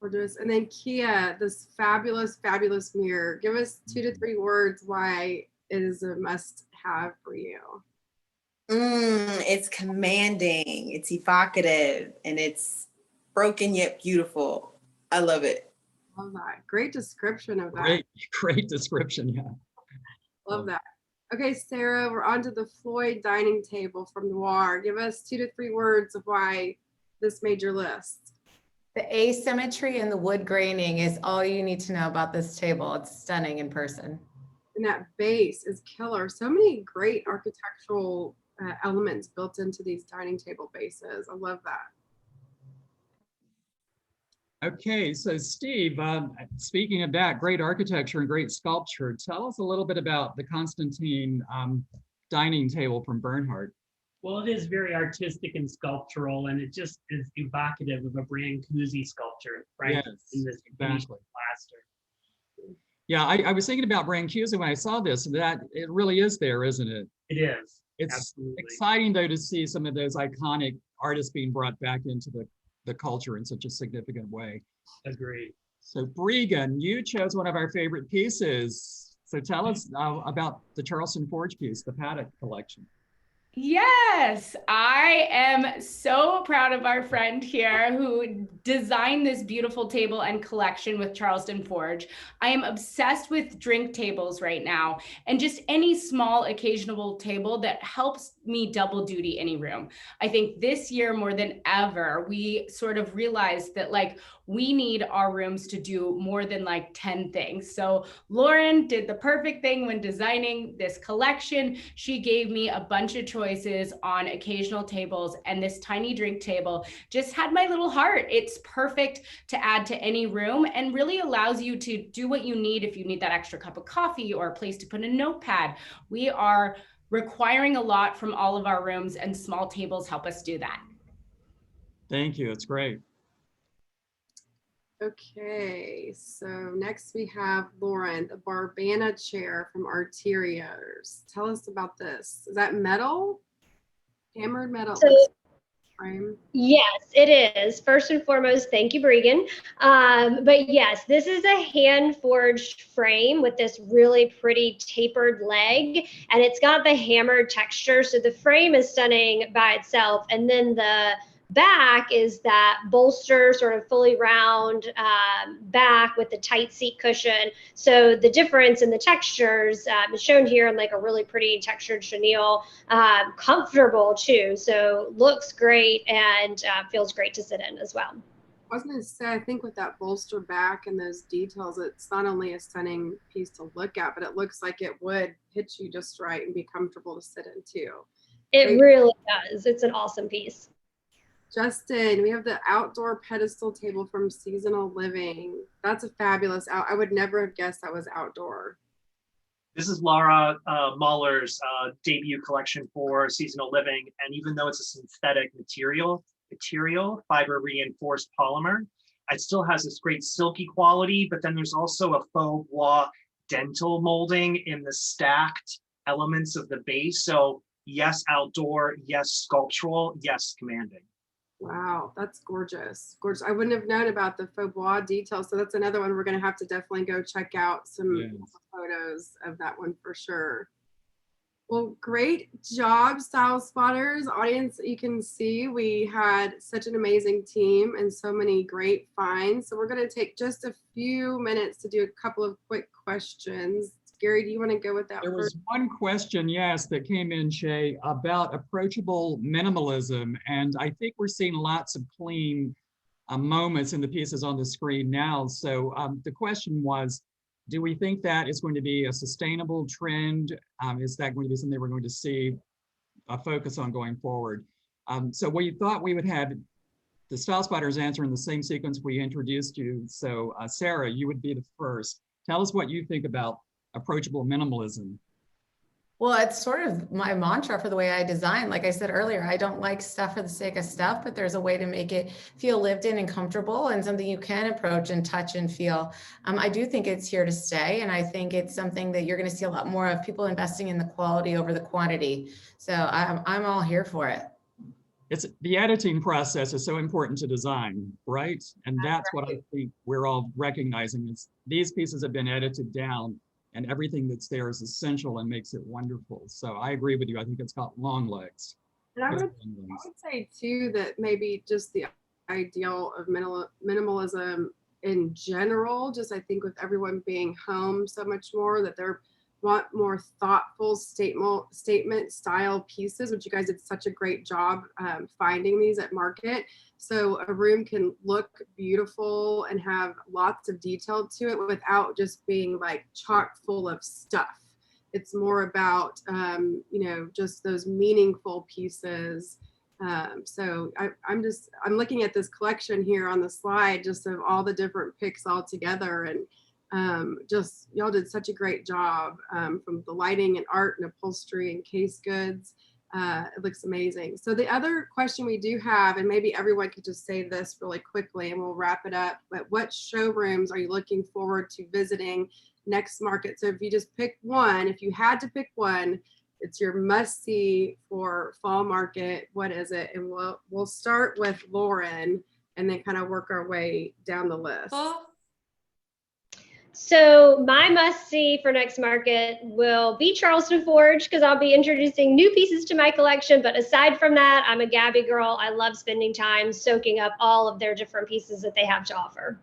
[SPEAKER 2] gorgeous. And then Kia, this fabulous, fabulous mirror. Give us 2 to 3 words why it is a must-have for you.
[SPEAKER 9] It's commanding, it's evocative, and it's broken yet beautiful. I love it.
[SPEAKER 2] Love that. Great description of that.
[SPEAKER 3] Great description, yeah.
[SPEAKER 2] Love that. Okay, Sarah, we're on to the Floyd dining table from Noir. Give us 2 to 3 words of why this made your list.
[SPEAKER 5] The asymmetry in the wood graining is all you need to know about this table. It's stunning in person.
[SPEAKER 2] And that base is killer. So many great architectural elements built into these dining table bases. I love that.
[SPEAKER 3] Okay, so Steve, speaking of that, great architecture and great sculpture, tell us a little bit about the Constantine dining table from Bernhardt.
[SPEAKER 7] Well, it is very artistic and sculptural, and it just is evocative of a Brancusi sculpture, right?
[SPEAKER 3] Yes,
[SPEAKER 7] In this
[SPEAKER 3] exactly.
[SPEAKER 7] plaster.
[SPEAKER 3] Yeah, I was thinking about Brancusi when I saw this, and that it really is there, isn't it?
[SPEAKER 7] It is.
[SPEAKER 3] It's
[SPEAKER 7] Absolutely.
[SPEAKER 3] exciting, though, to see some of those iconic artists being brought back into the culture in such a significant way.
[SPEAKER 7] Agreed.
[SPEAKER 3] So Bregan, you chose one of our favorite pieces. So tell us about the Charleston Forge piece, the Paddock collection.
[SPEAKER 6] Yes, I am so proud of our friend here who designed this beautiful table and collection with Charleston Forge. I am obsessed with drink tables right now, and just any small occasional table that helps me double duty any room. I think this year more than ever, we sort of realized that we need our rooms to do more than 10 things. So Lauren did the perfect thing when designing this collection. She gave me a bunch of choices on occasional tables, and this tiny drink table just had my little heart. It's perfect to add to any room and really allows you to do what you need if you need that extra cup of coffee or a place to put a notepad. We are requiring a lot from all of our rooms, and small tables help us do that.
[SPEAKER 3] Thank you, it's great.
[SPEAKER 2] Okay, so next we have Lauren, the Barbana chair from Arterios. Tell us about this. Is that metal? Hammered metal?
[SPEAKER 11] So
[SPEAKER 2] frame?
[SPEAKER 11] Yes, it is. First and foremost, thank you, Bregan. But yes, this is a hand forged frame with this really pretty tapered leg, and it's got the hammered texture. So the frame is stunning by itself. And then the back is that bolster, sort of fully round back with the tight seat cushion. So the difference in the textures is shown here in like a really pretty textured chenille, comfortable too. So looks great and feels great to sit in as well.
[SPEAKER 2] I was going to say, I think with that bolster back and those details, it's not only a stunning piece to look at, but it looks like it would hit you just right and be comfortable to sit in too.
[SPEAKER 11] It
[SPEAKER 2] Great.
[SPEAKER 11] really does. It's an awesome piece.
[SPEAKER 2] Justin, we have the outdoor pedestal table from Seasonal Living. That's a fabulous I would never have guessed that was outdoor.
[SPEAKER 8] This is Laura Mahler's debut collection for Seasonal Living. And even though it's a synthetic material, fiber reinforced polymer, it still has this great silky quality, but then there's also a faux bois dental molding in the stacked elements of the base. So yes, outdoor, yes, sculptural, yes, commanding.
[SPEAKER 2] Wow, that's gorgeous. Gorgeous. I wouldn't have known about the faux bois details. So that's another one we're going to have to definitely go check out some photos of that one for sure. Well, great job, Style Spotters. Audience, you can see we had such an amazing team and so many great finds. So we're going to take just a few minutes to do a couple of quick questions. Gary, do you want to go with that
[SPEAKER 3] There
[SPEAKER 2] first?
[SPEAKER 3] was one question, yes, that came in, Shay, about approachable minimalism. And I think we're seeing lots of clean moments in the pieces on the screen now. So the question was, do we think that is going to be a sustainable trend? Is that going to be something we're going to see a focus on going forward? So we thought we would have the Style Spotters answer in the same sequence we introduced you. So Sarah, you would be the first. Tell us what you think about approachable minimalism.
[SPEAKER 5] Well, it's sort of my mantra for the way I design. Like I said earlier, I don't like stuff for the sake of stuff, but there's a way to make it feel lived in and comfortable and something you can approach and touch and feel. I do think it's here to stay. And I think it's something that you're going to see a lot more of, people investing in the quality over the quantity. So I'm all here for it.
[SPEAKER 3] It's the editing process is so important to design, right? And that's what I think we're all recognizing is these pieces have been edited down and everything that's there is essential and makes it wonderful. So I agree with you. I think it's got long legs.
[SPEAKER 2] And I would say too that maybe just the ideal of minimalism in general, just I think with everyone being home so much more, that they're want more thoughtful statement style pieces, which you guys did such a great job finding these at market. So a room can look beautiful and have lots of detail to it without just being like chock full of stuff. It's more about, you know, just those meaningful pieces. So I'm looking at this collection here on the slide, just of all the different picks all together, and just y'all did such a great job from the lighting and art and upholstery and case goods. It looks amazing. So the other question we do have, and maybe everyone could just say this really quickly and we'll wrap it up, but what showrooms are you looking forward to visiting next market? So if you just pick one, if you had to pick one, it's your must see for fall market, what is it? And we'll start with Lauren and then kind of work our way down the list.
[SPEAKER 11] So my must-see for next market will be Charleston Forge, because I'll be introducing new pieces to my collection. But aside from that, I'm a Gabby girl. I love spending time soaking up all of their different pieces that they have to offer.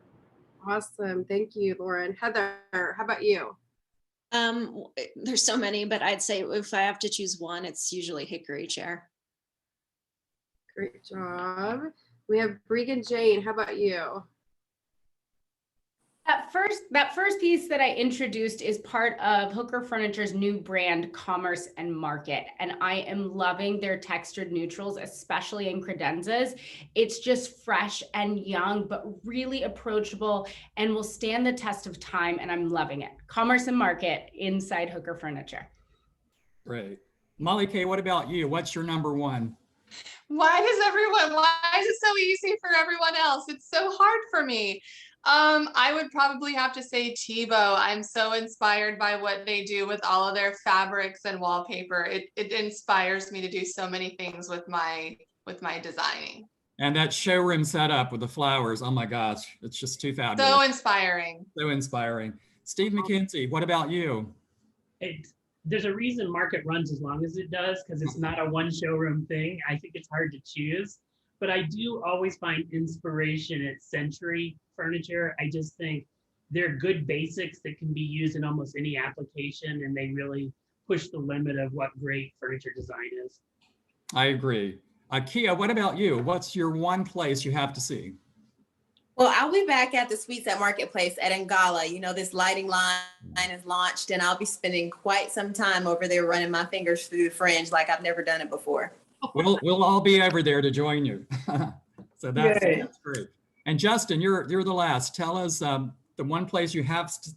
[SPEAKER 2] Awesome. Thank you, Lauren. Heather, how about you?
[SPEAKER 10] There's so many, but I'd say if I have to choose one, it's usually Hickory Chair.
[SPEAKER 2] Great job. We have Bregan Jane. How about you?
[SPEAKER 6] That first piece that I introduced is part of Hooker Furniture's new brand, Commerce and Market. And I am loving their textured neutrals, especially in credenzas. It's just fresh and young, but really approachable and will stand the test of time. And I'm loving it. Commerce and Market inside Hooker Furniture.
[SPEAKER 3] Great. Molly Kay, what about you? What's your number one?
[SPEAKER 4] Why is it so easy for everyone else? It's so hard for me. I would probably have to say Tebow. I'm so inspired by what they do with all of their fabrics and wallpaper. It inspires me to do so many things with my with my designing.
[SPEAKER 3] And that showroom setup with the flowers, oh my gosh, it's just too fabulous.
[SPEAKER 4] So inspiring.
[SPEAKER 3] So inspiring. Steve McKenzie, what about you?
[SPEAKER 7] There's a reason Market runs as long as it does, because it's not a one showroom thing. I think it's hard to choose, but I do always find inspiration at Century Furniture. I just think they're good basics that can be used in almost any application, and they really push the limit of what great furniture design is.
[SPEAKER 3] I agree. Kia, what about you? What's your one place you have to see?
[SPEAKER 9] Well, I'll be back at the Suites at Marketplace at Ngala. You know, this lighting line is launched, and I'll be spending quite some time over there running my fingers through the fringe like I've never done it before.
[SPEAKER 3] We'll all be over there to join you. So that's great. And Justin, you're the last. Tell us the one place you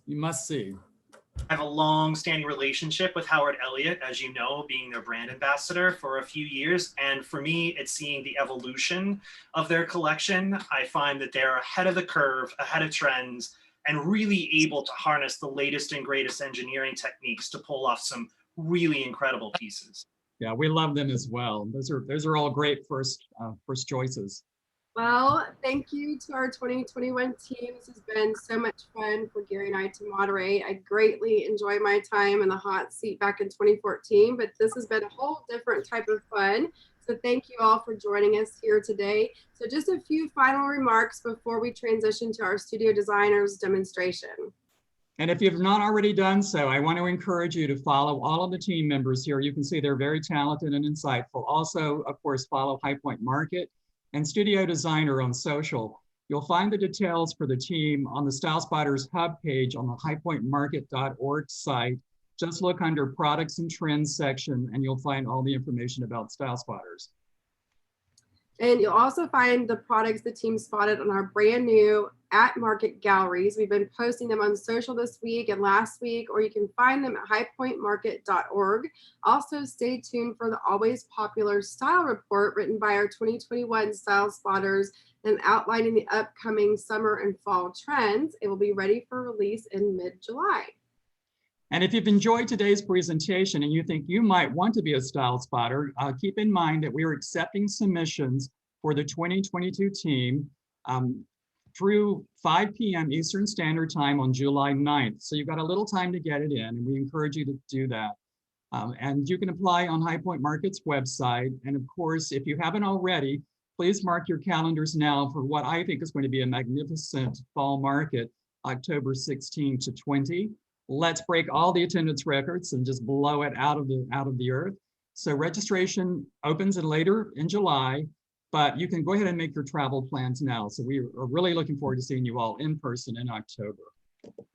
[SPEAKER 3] must see.
[SPEAKER 8] I have a long-standing relationship with Howard Elliott, as you know, being their brand ambassador for a few years. And for me, it's seeing the evolution of their collection. I find that they're ahead of the curve, ahead of trends, and really able to harness the latest and greatest engineering techniques to pull off some really incredible pieces.
[SPEAKER 3] Yeah, we love them as well. Those are all great first choices.
[SPEAKER 2] Well, thank you to our 2021 team. This has been so much fun for Gary and I to moderate. I greatly enjoy my time in the hot seat back in 2014, but this has been a whole different type of fun. So thank you all for joining us here today. So just a few final remarks before we transition to our studio designers demonstration.
[SPEAKER 3] And if you've not already done so, I want to encourage you to follow all of the team members here. You can see they're very talented and insightful. Also, of course, follow High Point Market and Studio Designer on social. You'll find the details for the team on the Style Spotters hub page on the highpointmarket.org site. Just look under products and trends section and you'll find all the information about Style Spotters.
[SPEAKER 2] And you'll also find the products the team spotted on our brand new at Market galleries. We've been posting them on social this week and last week, or you can find them at highpointmarket.org. Also, stay tuned for the always popular style report written by our 2021 Style Spotters and outlining the upcoming summer and fall trends. It will be ready for release in mid-July.
[SPEAKER 3] And if you've enjoyed today's presentation and you think you might want to be a style spotter, keep in mind that we are accepting submissions for the 2022 team through 5 p.m. Eastern Standard Time on July 9th. So you've got a little time to get it in, and we encourage you to do that. And you can apply on High Point Market's website. And of course, if you haven't already, please mark your calendars now for what I think is going to be a magnificent fall market, October 16 to 20. Let's break all the attendance records and just blow it out of the earth. So registration opens later in July, but you can go ahead and make your travel plans now. So we are really looking forward to seeing you all in person in October.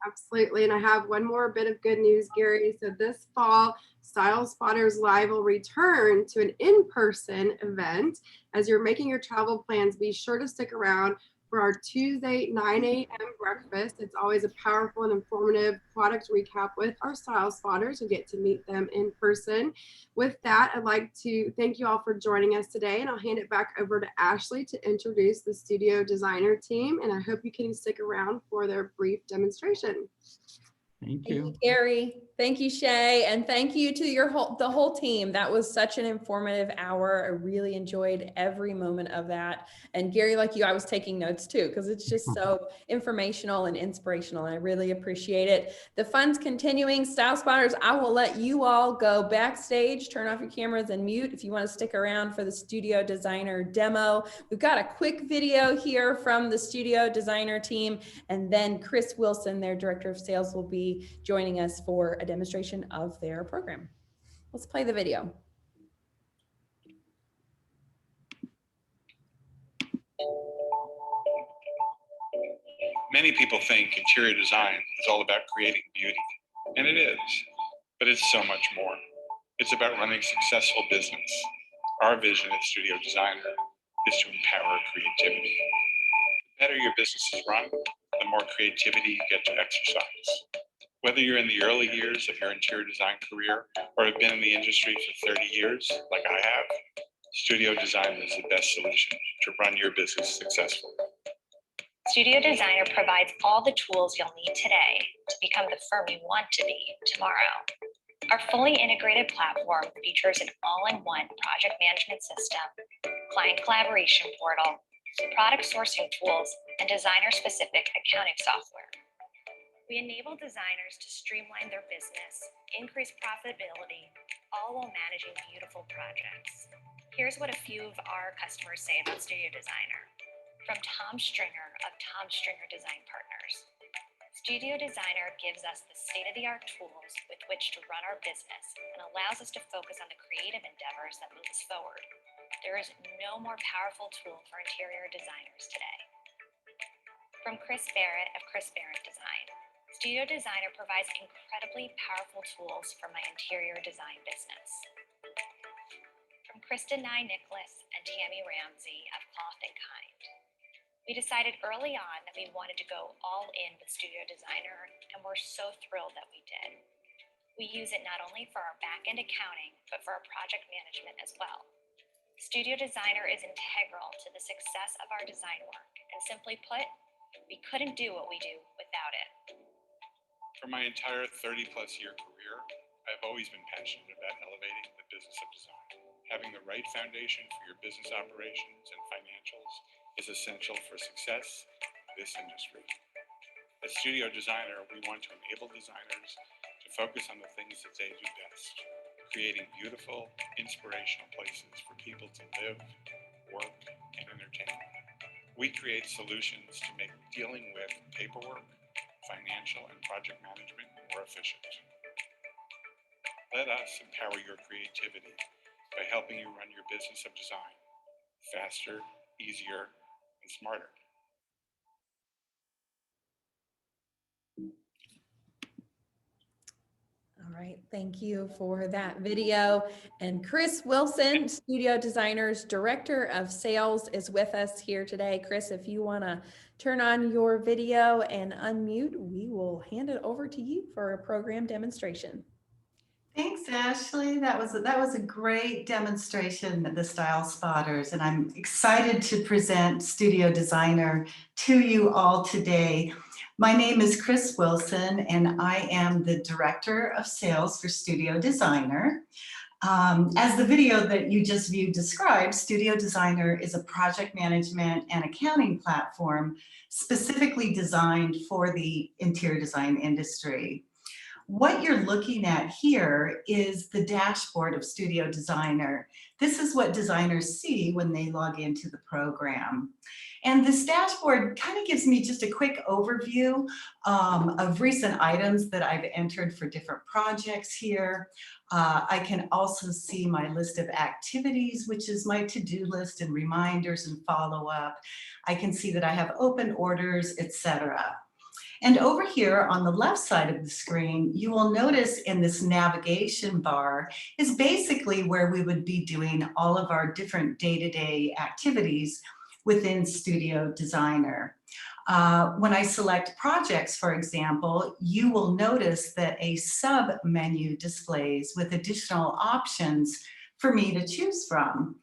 [SPEAKER 2] Absolutely. And I have one more bit of good news, Gary. So this fall, Style Spotters Live will return to an in-person event. As you're making your travel plans, be sure to stick around for our Tuesday 9 a.m. breakfast. It's always a powerful and informative product recap with our style spotters. You get to meet them in person. With that, I'd like to thank you all for joining us today, and I'll hand it back over to Ashley to introduce the studio designer team, and I hope you can stick around for their brief demonstration.
[SPEAKER 3] Thank you.
[SPEAKER 1] Thank you, Gary. Thank you, Shay. And thank you to the whole team. That was such an informative hour. I really enjoyed every moment of that. And Gary, like you, I was taking notes too, because it's just so informational and inspirational. And I really appreciate it. The fun's continuing. Style Spotters, I will let you all go backstage, turn off your cameras and mute if you want to stick around for the studio designer demo. We've got a quick video here from the studio designer team. And then Chris Wilson, their director of sales, will be joining us for a demonstration of their program. Let's play the video.
[SPEAKER 12] Many people think interior design is all about creating beauty, and it is, but it's so much more. It's about running a successful business. Our vision at Studio Designer is to empower creativity. The better your business is run, the more creativity you get to exercise. Whether you're in the early years of your interior design career or have been in the industry for 30 years, like I have, Studio Designer is the best solution to run your business successfully.
[SPEAKER 13] Studio Designer provides all the tools you'll need today to become the firm you want to be tomorrow. Our fully integrated platform features an all-in-one project management system, client collaboration portal, product sourcing tools, and designer-specific accounting software. We enable designers to streamline their business, increase profitability, all while managing beautiful projects. Here's what a few of our customers say about Studio Designer. From Tom Stringer of Tom Stringer Design Partners. Studio Designer gives us the state-of-the-art tools with which to run our business and allows us to focus on the creative endeavors that move us forward. There is no more powerful tool for interior designers today. From Chris Barrett of Chris Barrett Design. Studio Designer provides incredibly powerful tools for my interior design business. From Kristen Nye Nicholas and Tammy Ramsey of Cloth and Kind. We decided early on that we wanted to go all in with Studio Designer, and we're so thrilled that we did. We use it not only for our back-end accounting, but for our project management as well. Studio Designer is integral to the success of our design work, and simply put, we couldn't do what we do without it.
[SPEAKER 12] For my entire 30-plus year career, I've always been passionate about elevating the business of design. Having the right foundation for your business operations and financials is essential for success in this industry. At Studio Designer, we want to enable designers to focus on the things that they do best, creating beautiful, inspirational places for people to live, work, and entertain. We create solutions to make dealing with paperwork, financial, and project management more efficient. Let us empower your creativity by helping you run your business of design faster, easier, and smarter.
[SPEAKER 1] All right, thank you for that video. And Chris Wilson, Studio Designer's Director of Sales, is with us here today. Chris, if you want to turn on your video and unmute, we will hand it over to you for a program demonstration.
[SPEAKER 14] Thanks, Ashley. That was a great demonstration of the Style Spotters, and I'm excited to present Studio Designer to you all today. My name is Chris Wilson, and I am the Director of Sales for Studio Designer. As the video that you just viewed describes, Studio Designer is a project management and accounting platform specifically designed for the interior design industry. What you're looking at here is the dashboard of Studio Designer. This is what designers see when they log into the program. And this dashboard kind of gives me just a quick overview of recent items that I've entered for different projects here. I can also see my list of activities, which is my to-do list and reminders and follow-up. I can see that I have open orders, etc. And over here on the left side of the screen, you will notice in this navigation bar is basically where we would be doing all of our different day-to-day activities within Studio Designer. When I select projects, for example, you will notice that a sub-menu displays with additional options for me to choose from.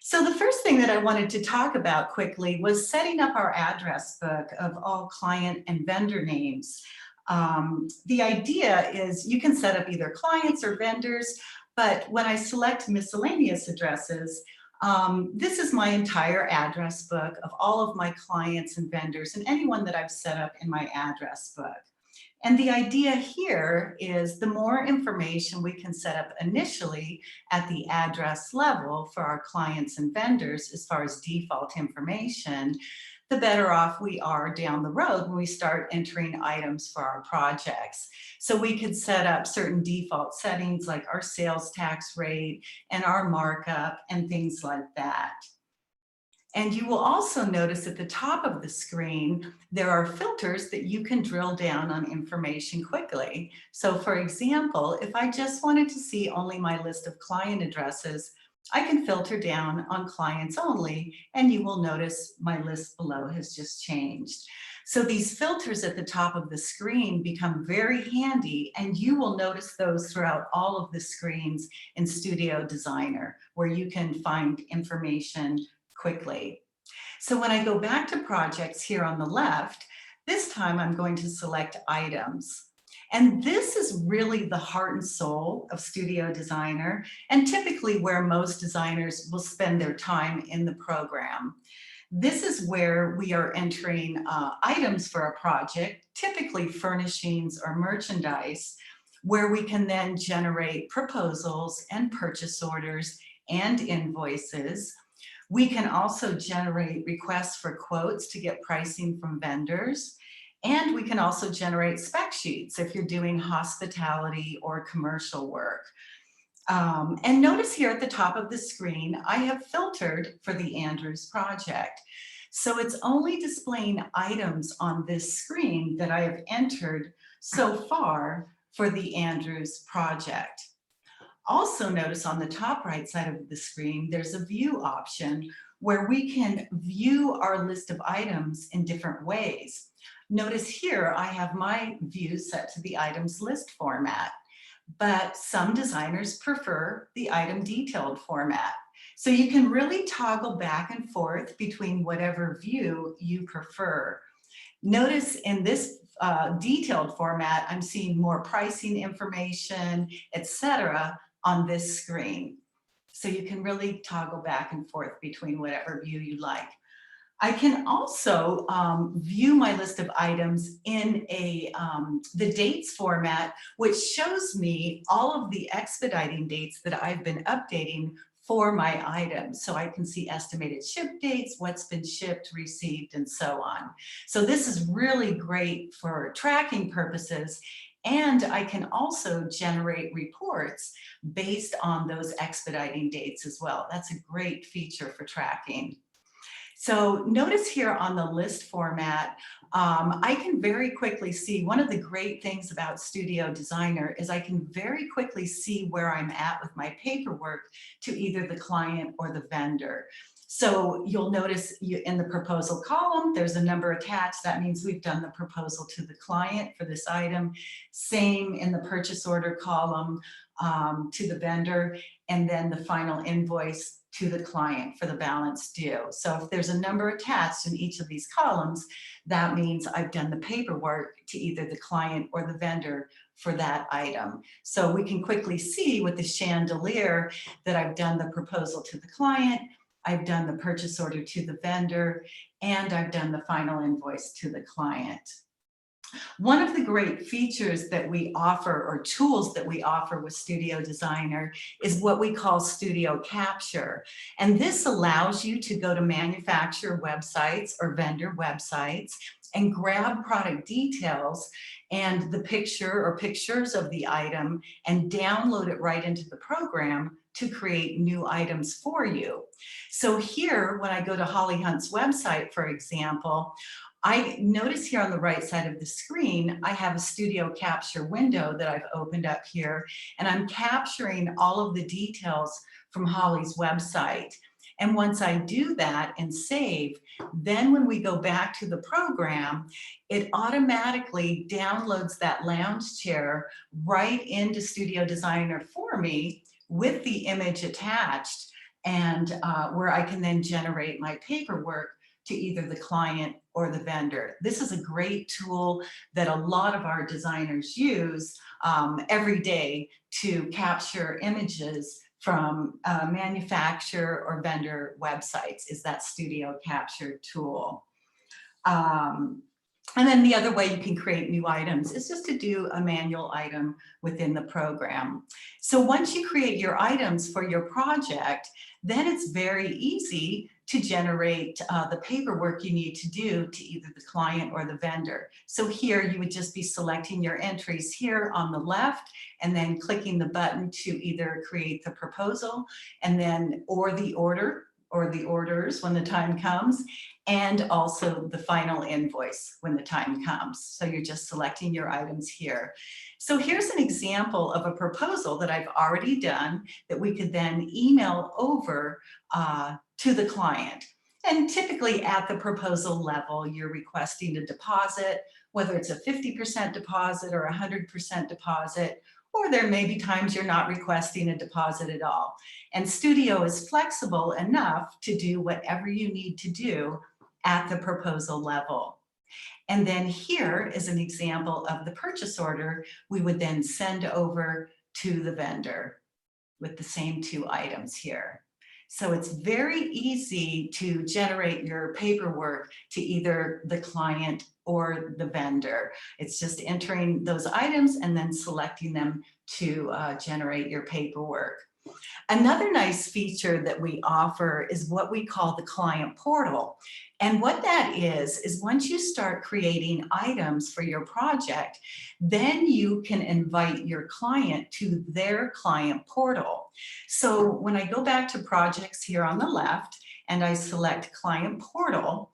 [SPEAKER 14] So the first thing that I wanted to talk about quickly was setting up our address book of all client and vendor names. The idea is you can set up either clients or vendors, but when I select miscellaneous addresses, this is my entire address book of all of my clients and vendors and anyone that I've set up in my address book. And the idea here is the more information we can set up initially at the address level for our clients and vendors as far as default information, the better off we are down the road when we start entering items for our projects. So we could set up certain default settings like our sales tax rate and our markup and things like that. And you will also notice at the top of the screen, there are filters that you can drill down on information quickly. So for example, if I just wanted to see only my list of client addresses, I can filter down on clients only, and you will notice my list below has just changed. So these filters at the top of the screen become very handy, and you will notice those throughout all of the screens in Studio Designer, where you can find information quickly. So when I go back to projects here on the left, this time I'm going to select items. And this is really the heart and soul of Studio Designer, and typically where most designers will spend their time in the program. This is where we are entering items for a project, typically furnishings or merchandise, where we can then generate proposals and purchase orders and invoices. We can also generate requests for quotes to get pricing from vendors. And we can also generate spec sheets if you're doing hospitality or commercial work. And notice here at the top of the screen, I have filtered for the Andrews project. So it's only displaying items on this screen that I have entered so far for the Andrews project. Also notice on the top right side of the screen, there's a view option where we can view our list of items in different ways. Notice here, I have my view set to the items list format, but some designers prefer the item detailed format. So you can really toggle back and forth between whatever view you prefer. Notice in this detailed format, I'm seeing more pricing information, etc. on this screen. So you can really toggle back and forth between whatever view you like. I can also view my list of items in the dates format, which shows me all of the expediting dates that I've been updating for my items. So I can see estimated ship dates, what's been shipped, received, and so on. So this is really great for tracking purposes. And I can also generate reports based on those expediting dates as well. That's a great feature for tracking. So notice here on the list format, I can very quickly see, one of the great things about Studio Designer is I can very quickly see where I'm at with my paperwork to either the client or the vendor. So you'll notice in the proposal column, there's a number attached. That means we've done the proposal to the client for this item. Same in the purchase order column to the vendor, and then the final invoice to the client for the balance due. So if there's a number attached in each of these columns, that means I've done the paperwork to either the client or the vendor for that item. So we can quickly see with the chandelier that I've done the proposal to the client, I've done the purchase order to the vendor, and I've done the final invoice to the client. One of the great features that we offer, or tools that we offer with Studio Designer, is what we call Studio Capture. And this allows you to go to manufacturer websites or vendor websites and grab product details and the picture or pictures of the item and download it right into the program to create new items for you. So here, when I go to Holly Hunt's website, for example, I notice here on the right side of the screen, I have a Studio Capture window that I've opened up here, and I'm capturing all of the details from Holly's website. And once I do that and save, then when we go back to the program, it automatically downloads that lounge chair right into Studio Designer for me with the image attached, and where I can then generate my paperwork to either the client or the vendor. This is a great tool that a lot of our designers use every day to capture images from manufacturer or vendor websites, is that Studio Capture tool. And then the other way you can create new items is just to do a manual item within the program. So once you create your items for your project, then it's very easy to generate the paperwork you need to do to either the client or the vendor. So here you would just be selecting your entries here on the left and then clicking the button to either create the proposal and then or the order or the orders when the time comes, and also the final invoice when the time comes. So you're just selecting your items here. So here's an example of a proposal that I've already done that we could then email over to the client. And typically at the proposal level, you're requesting a deposit, whether it's a 50% deposit or 100% deposit, or there may be times you're not requesting a deposit at all. And Studio is flexible enough to do whatever you need to do at the proposal level. And then here is an example of the purchase order we would then send over to the vendor with the same 2 items here. So it's very easy to generate your paperwork to either the client or the vendor. It's just entering those items and then selecting them to generate your paperwork. Another nice feature that we offer is what we call the client portal. And what that is once you start creating items for your project, then you can invite your client to their client portal. So when I go back to projects here on the left and I select client portal,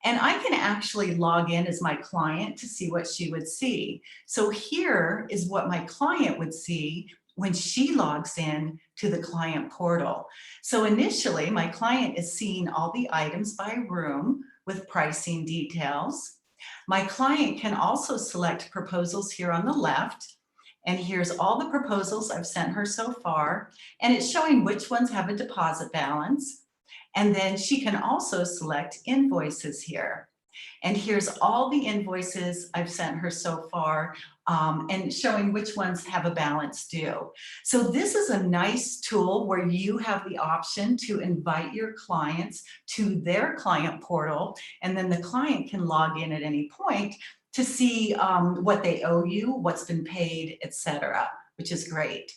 [SPEAKER 14] and I can actually log in as my client to see what she would see. So here is what my client would see when she logs in to the client portal. So initially, my client is seeing all the items by room with pricing details. My client can also select proposals here on the left. And here's all the proposals I've sent her so far. And it's showing which ones have a deposit balance. And then she can also select invoices here. And here's all the invoices I've sent her so far, and showing which ones have a balance due. So this is a nice tool where you have the option to invite your clients to their client portal, and then the client can log in at any point to see what they owe you, what's been paid, etc., which is great.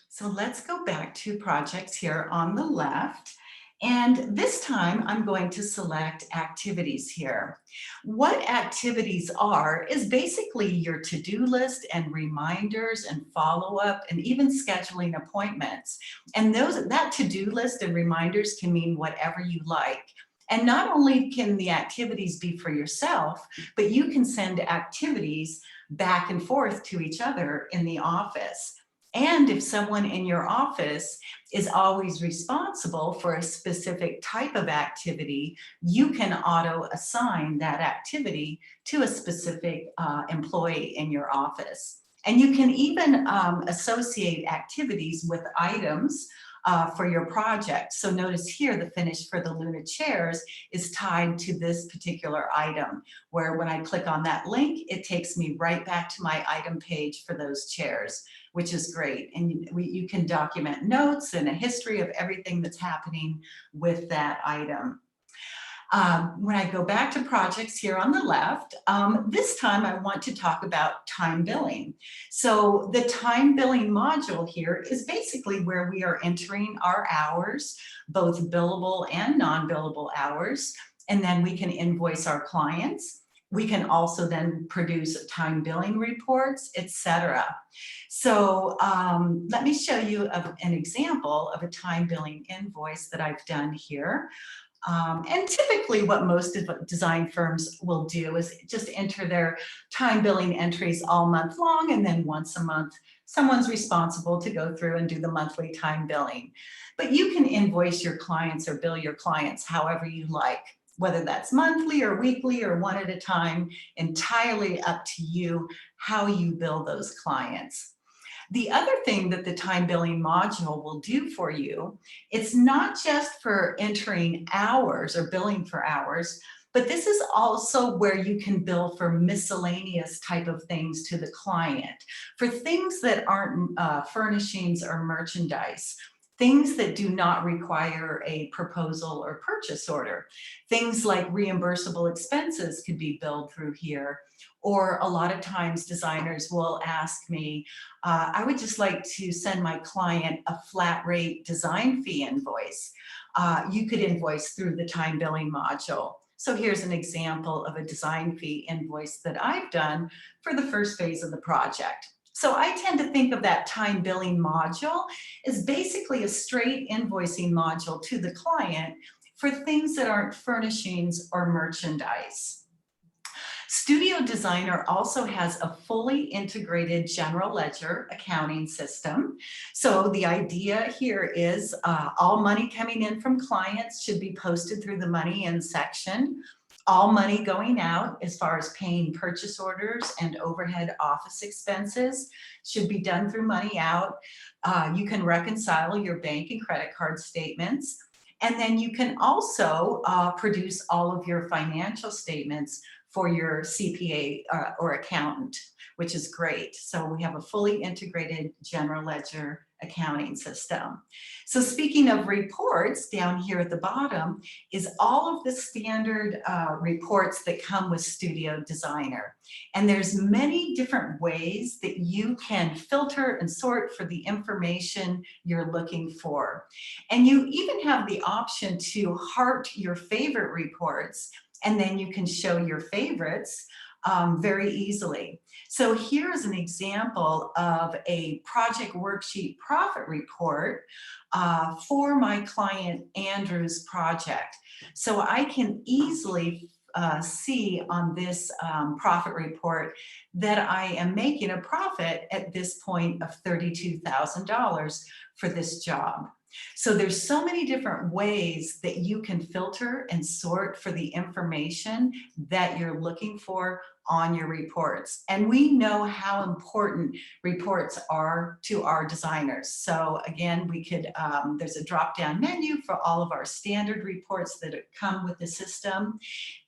[SPEAKER 14] So let's go back to projects here on the left. And this time I'm going to select activities here. What activities are is basically your to-do list and reminders and follow-up and even scheduling appointments. And that to-do list and reminders can mean whatever you like. And not only can the activities be for yourself, but you can send activities back and forth to each other in the office. And if someone in your office is always responsible for a specific type of activity, you can auto assign that activity to a specific employee in your office. And you can even associate activities with items for your project. So notice here, the finish for the Luna chairs is tied to this particular item, where when I click on that link, it takes me right back to my item page for those chairs, which is great. And you can document notes and a history of everything that's happening with that item. When I go back to projects here on the left, this time I want to talk about time billing. So the time billing module here is basically where we are entering our hours, both billable and non-billable hours, and then we can invoice our clients. We can also then produce time billing reports, etc. So let me show you an example of a time billing invoice that I've done here. And typically what most of design firms will do is just enter their time billing entries all month long, and then once a month, someone's responsible to go through and do the monthly time billing. But you can invoice your clients or bill your clients however you like, whether that's monthly or weekly or one at a time, entirely up to you how you bill those clients. The other thing that the time billing module will do for you, it's not just for entering hours or billing for hours, but this is also where you can bill for miscellaneous type of things to the client, for things that aren't furnishings or merchandise. Things that do not require a proposal or purchase order. Things like reimbursable expenses could be billed through here. Or a lot of times designers will ask me, I would just like to send my client a flat rate design fee invoice. You could invoice through the time billing module. So here's an example of a design fee invoice that I've done for the first phase of the project. So I tend to think of that time billing module as basically a straight invoicing module to the client for things that aren't furnishings or merchandise. Studio Designer also has a fully integrated general ledger accounting system. So the idea here is all money coming in from clients should be posted through the money in section. All money going out as far as paying purchase orders and overhead office expenses should be done through money out. You can reconcile your bank and credit card statements. And then you can also produce all of your financial statements for your CPA or accountant, which is great. So we have a fully integrated general ledger accounting system. So speaking of reports, down here at the bottom is all of the standard reports that come with Studio Designer. And there's many different ways that you can filter and sort for the information you're looking for. And you even have the option to heart your favorite reports, and then you can show your favorites very easily. So here's an example of a project worksheet profit report for my client Andrew's project. So I can easily see on this profit report that I am making a profit at this point of $32,000 for this job. So there's so many different ways that you can filter and sort for the information that you're looking for on your reports. And we know how important reports are to our designers. So again, we could, there's a drop-down menu for all of our standard reports that come with the system.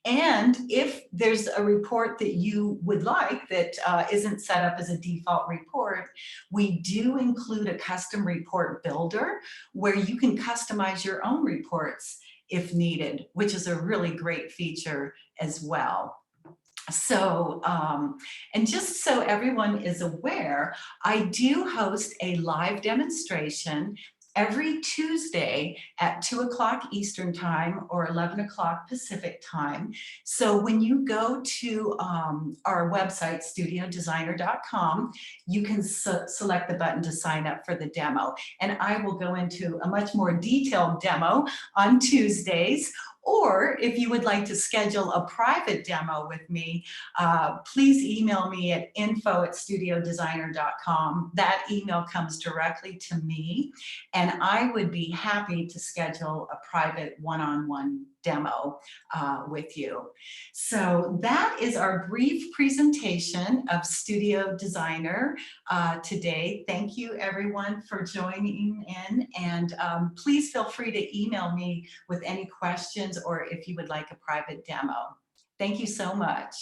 [SPEAKER 14] And if there's a report that you would like that isn't set up as a default report, we do include a custom report builder where you can customize your own reports if needed, which is a really great feature as well. So, and just so everyone is aware, I do host a live demonstration every Tuesday at 2 o'clock Eastern time or 11 o'clock Pacific time. So when you go to our website, studiodesigner.com, you can select the button to sign up for the demo. And I will go into a much more detailed demo on Tuesdays. Or if you would like to schedule a private demo with me, please email me at info@studiodesigner.com. That email comes directly to me, and I would be happy to schedule a private one-on-one demo with you. So that is our brief presentation of Studio Designer today. Thank you everyone for joining in, and please feel free to email me with any questions or if you would like a private demo. Thank you so much.